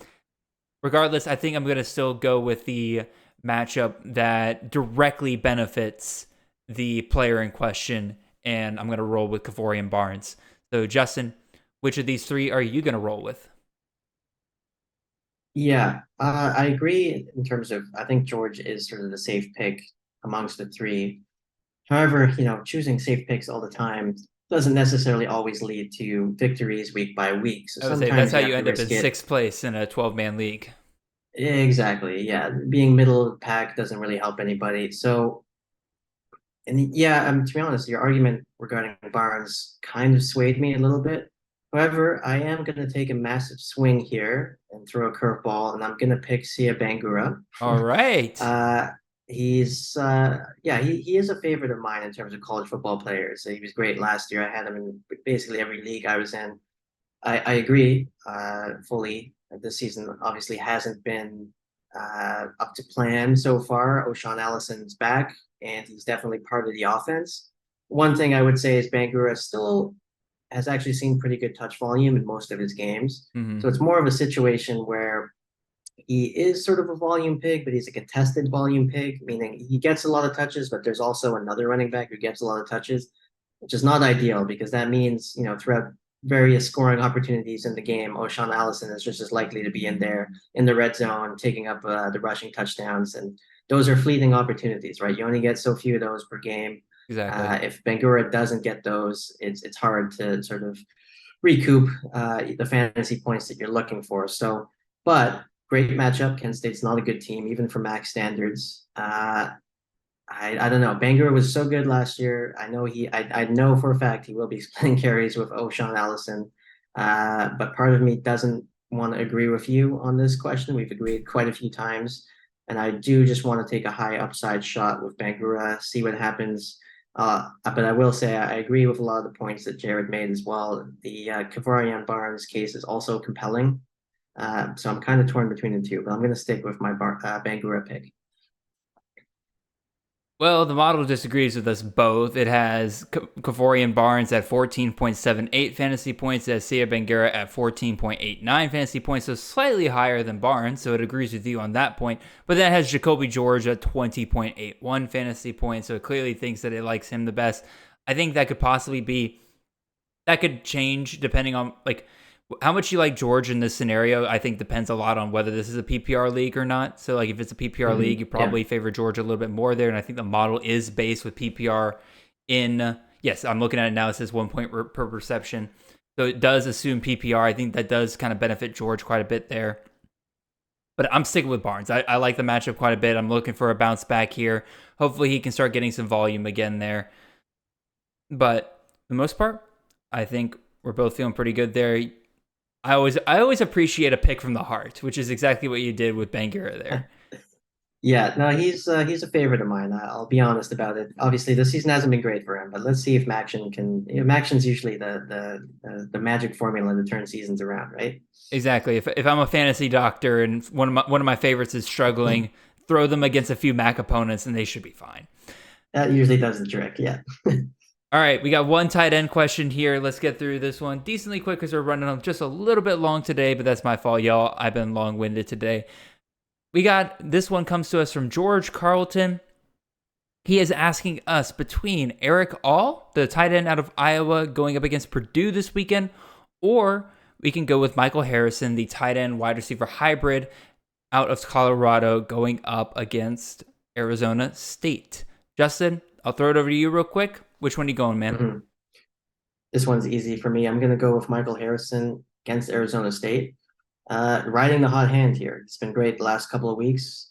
Regardless, I think I'm going to still go with the matchup that directly benefits the player in question, and I'm going to roll with Kavorian Barnes. So, Justin, which of these three are you going to roll with? Yeah, I agree in terms of, I think George is sort of the safe pick amongst the three. However, choosing safe picks all the time doesn't necessarily always lead to victories week by week. So I would say sometimes that's how you you have to end up in risk it. sixth place in a 12-man league. Exactly. Yeah. Being middle of the pack doesn't really help anybody. So, and yeah, to be honest, your argument regarding Barnes kind of swayed me a little bit. However, I am going to take a massive swing here and throw a curveball, and I'm going to pick Sia Bangura. All right. He is a favorite of mine in terms of college football players. He was great last year. I had him in basically every league I was in. I agree fully. This season obviously hasn't been up to plan so far. O'Shawn Allison's back, and he's definitely part of the offense. One thing I would say is Bangura still has actually seen pretty good touch volume in most of his games. Mm-hmm. So it's more of a situation where he is sort of a volume pig, but he's a contested volume pig, meaning he gets a lot of touches, but there's also another running back who gets a lot of touches, which is not ideal because that means, throughout various scoring opportunities in the game, O'Shawn Allison is just as likely to be in there in the red zone, taking up the rushing touchdowns. And those are fleeting opportunities, right? You only get so few of those per game. Exactly. If Bangura doesn't get those, it's hard to sort of recoup the fantasy points that you're looking for. So, but great matchup. Kent State's not a good team, even for max standards. I don't know. Bangura was so good last year. I know for a fact he will be splitting carries with O'Shawn Allison. But part of me doesn't want to agree with you on this question. We've agreed quite a few times. And I do just want to take a high upside shot with Bangura, see what happens. But I will say I agree with a lot of the points that Jared made as well. The Kavorian Barnes case is also compelling. So I'm kind of torn between the two, but I'm going to stick with my Bangura pick. Well, the model disagrees with us both. It has Kavorian Barnes at 14.78 fantasy fantasy it has Sia Bangura at 14.89 fantasy points, so slightly higher than Barnes, so it agrees with you on that point. But then it has Jacoby George at 20.81 fantasy points, so it clearly thinks that it likes him the best. I think that could change depending on, how much you like George in this scenario, I think depends a lot on whether this is a PPR league or not. So, if it's a PPR league, you probably favor George a little bit more there. And I think the model is based with PPR yes, I'm looking at it now. It says 1 point per reception. So it does assume PPR. I think that does kind of benefit George quite a bit there. But I'm sticking with Barnes. I like the matchup quite a bit. I'm looking for a bounce back here. Hopefully he can start getting some volume again there. But for the most part, I think we're both feeling pretty good there. I always appreciate a pick from the heart, which is exactly what you did with Bangura there. Yeah, no, he's a favorite of mine. I'll be honest about it. Obviously, this season hasn't been great for him, but let's see if Maction can. Maction's usually the magic formula to turn seasons around, right? Exactly. If I'm a fantasy doctor and one of my favorites is struggling, throw them against a few Mac opponents and they should be fine. That usually does the trick. Yeah. All right, we got one tight end question here. Let's get through this one decently quick because we're running just a little bit long today, but that's my fault, y'all. I've been long-winded today. This one comes to us from George Carlton. He is asking us between Eric All, the tight end out of Iowa, going up against Purdue this weekend, or we can go with Michael Harrison, the tight end wide receiver hybrid out of Colorado, going up against Arizona State. Justin, I'll throw it over to you real quick. Which one are you going, man? Mm-hmm. This one's easy for me. I'm going to go with Michael Harrison against Arizona State. Riding the hot hand here. It's been great the last couple of weeks.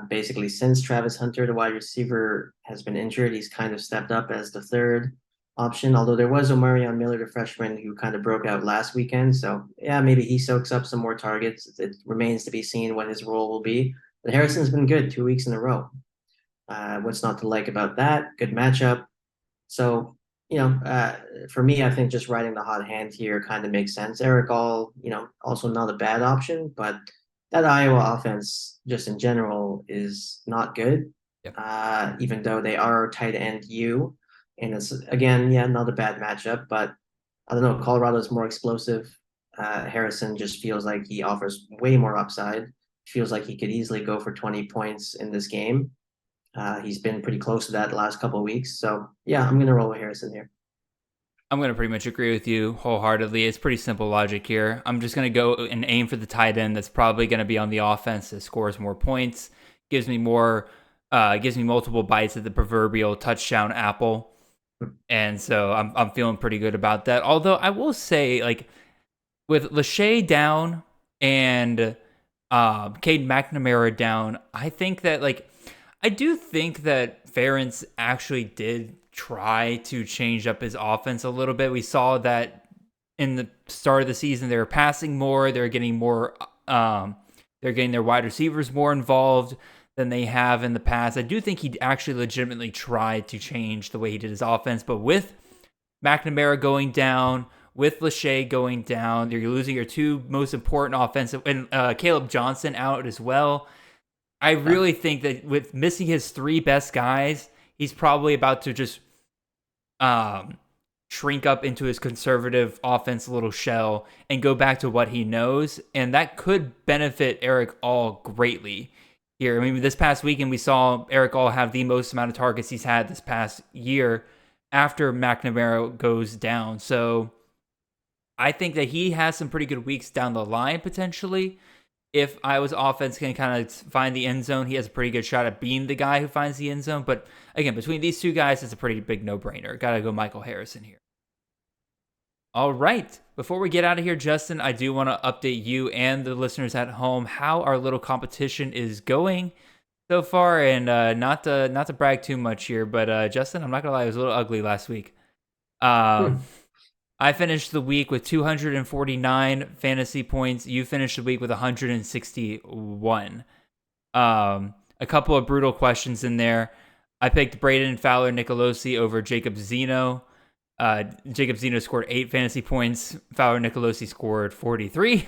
Basically, since Travis Hunter, the wide receiver, has been injured, he's kind of stepped up as the third option. Although there was Omarion Miller, the freshman, who kind of broke out last weekend. So yeah, maybe he soaks up some more targets. It remains to be seen what his role will be. But Harrison's been good 2 weeks in a row. What's not to like about that? Good matchup. So, for me, I think just riding the hot hand here kind of makes sense. Eric All, also not a bad option, but that Iowa offense, just in general, is not good. Yep. Even though they are tight end U, and it's again, yeah, not a bad matchup, but I don't know. Colorado's more explosive. Harrison just feels like he offers way more upside. Feels like he could easily go for 20 points in this game. He's been pretty close to that the last couple of weeks. So yeah, I'm gonna roll with Harrison here. I'm going to pretty much agree with you wholeheartedly. It's pretty simple logic here. I'm just going to go and aim for the tight end that's probably going to be on the offense that scores more points, gives me multiple bites at the proverbial touchdown apple. And so I'm feeling pretty good about that. Although I will say, like, with Lachey down and Cade McNamara down, I think that, like, I do think that Ferentz actually did try to change up his offense a little bit. We saw that in the start of the season, they were passing more. They're getting more. They're getting their wide receivers more involved than they have in the past. I do think he actually legitimately tried to change the way he did his offense, but with McNamara going down, with Lachey going down, you're losing your two most important offensive, and Caleb Johnson out as well. I really think that with missing his three best guys, he's probably about to just shrink up into his conservative offense little shell and go back to what he knows. And that could benefit Eric All greatly here. I mean, this past weekend, we saw Eric All have the most amount of targets he's had this past year after McNamara goes down. So I think that he has some pretty good weeks down the line, potentially. If Iowa's offense can kind of find the end zone, he has a pretty good shot at being the guy who finds the end zone. But again, between these two guys, it's a pretty big no-brainer. Got to go Michael Harrison here. All right. Before we get out of here, Justin, I do want to update you and the listeners at home how our little competition is going so far. And not to brag too much here, but Justin, I'm not going to lie, it was a little ugly last week. I finished the week with 249 fantasy points. You finished the week with 161. A couple of brutal questions in there. I picked Braden Fowler Nicolosi over Jacob Zeno. Jacob Zeno scored 8 fantasy points. Fowler Nicolosi scored 43.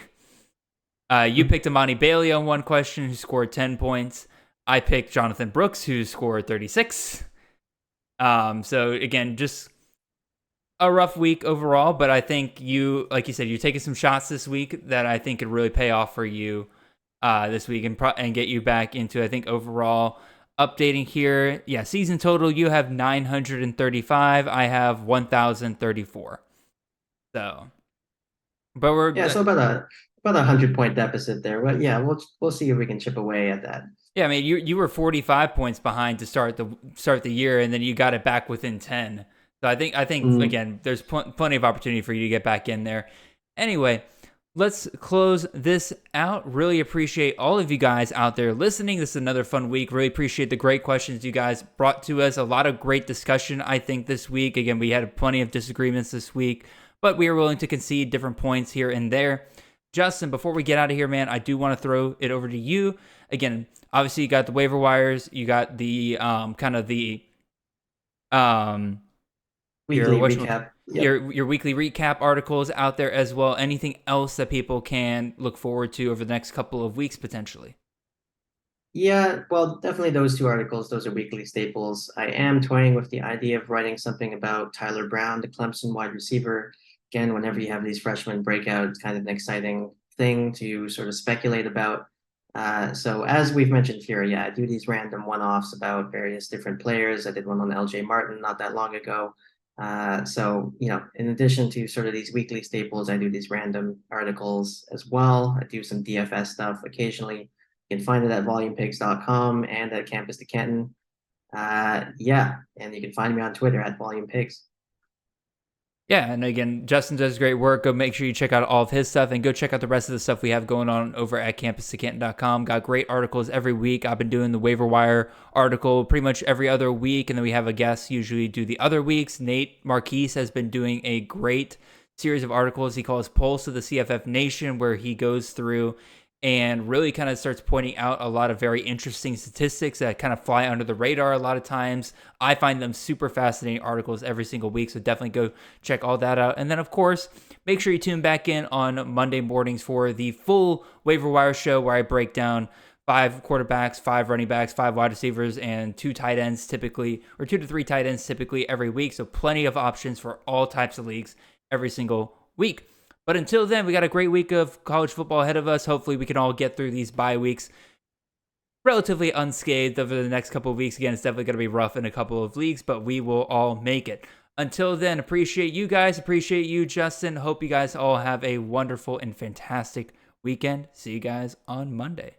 You picked Amani Bailey on one question, who scored 10 points. I picked Jonathan Brooks, who scored 36. So again, just a rough week overall, but I think you, like you said, you're taking some shots this week that I think could really pay off for you this week and get you back into, I think, overall updating here. Yeah, season total, you have 935. I have 1,034. So, but so about a 100-point deficit there. But yeah, we'll see if we can chip away at that. Yeah, I mean, you were 45 points behind to start the year, and then you got it back within 10. So I think again, there's plenty of opportunity for you to get back in there. Anyway, let's close this out. Really appreciate all of you guys out there listening. This is another fun week. Really appreciate the great questions you guys brought to us. A lot of great discussion, I think, this week. Again, we had plenty of disagreements this week, but we are willing to concede different points here and there. Justin, before we get out of here, man, I do want to throw it over to you. Again, obviously you got the waiver wires. You got the weekly recap. Your weekly recap articles out there as well. Anything else that people can look forward to over the next couple of weeks potentially? Yeah, well, definitely those two articles. Those are weekly staples. I am toying with the idea of writing something about Tyler Brown, the Clemson wide receiver. Again, whenever you have these freshmen breakout, it's kind of an exciting thing to sort of speculate about. So as we've mentioned here, yeah, I do these random one-offs about various different players. I did one on LJ Martin not that long ago. So, in addition to sort of these weekly staples, I do these random articles as well. I do some DFS stuff occasionally. You can find it at volumepigs.com and at Campus to Canton. And you can find me on Twitter at volumepigs. Yeah, and again, Justin does great work. Go make sure you check out all of his stuff and go check out the rest of the stuff we have going on over at campus2canton.com. Got great articles every week. I've been doing the waiver wire article pretty much every other week, and then we have a guest usually do the other weeks. Nate Marquise has been doing a great series of articles he calls Pulse of the CFF Nation, where he goes through and really kind of starts pointing out a lot of very interesting statistics that kind of fly under the radar a lot of times. I find them super fascinating articles every single week, so definitely go check all that out. And then, of course, make sure you tune back in on Monday mornings for the full waiver wire show, where I break down 5 quarterbacks, 5 running backs, 5 wide receivers, and 2 tight ends typically, or 2 to 3 tight ends typically every week. So plenty of options for all types of leagues every single week. But until then, we got a great week of college football ahead of us. Hopefully, we can all get through these bye weeks relatively unscathed over the next couple of weeks. Again, it's definitely going to be rough in a couple of leagues, but we will all make it. Until then, appreciate you guys. Appreciate you, Justin. Hope you guys all have a wonderful and fantastic weekend. See you guys on Monday.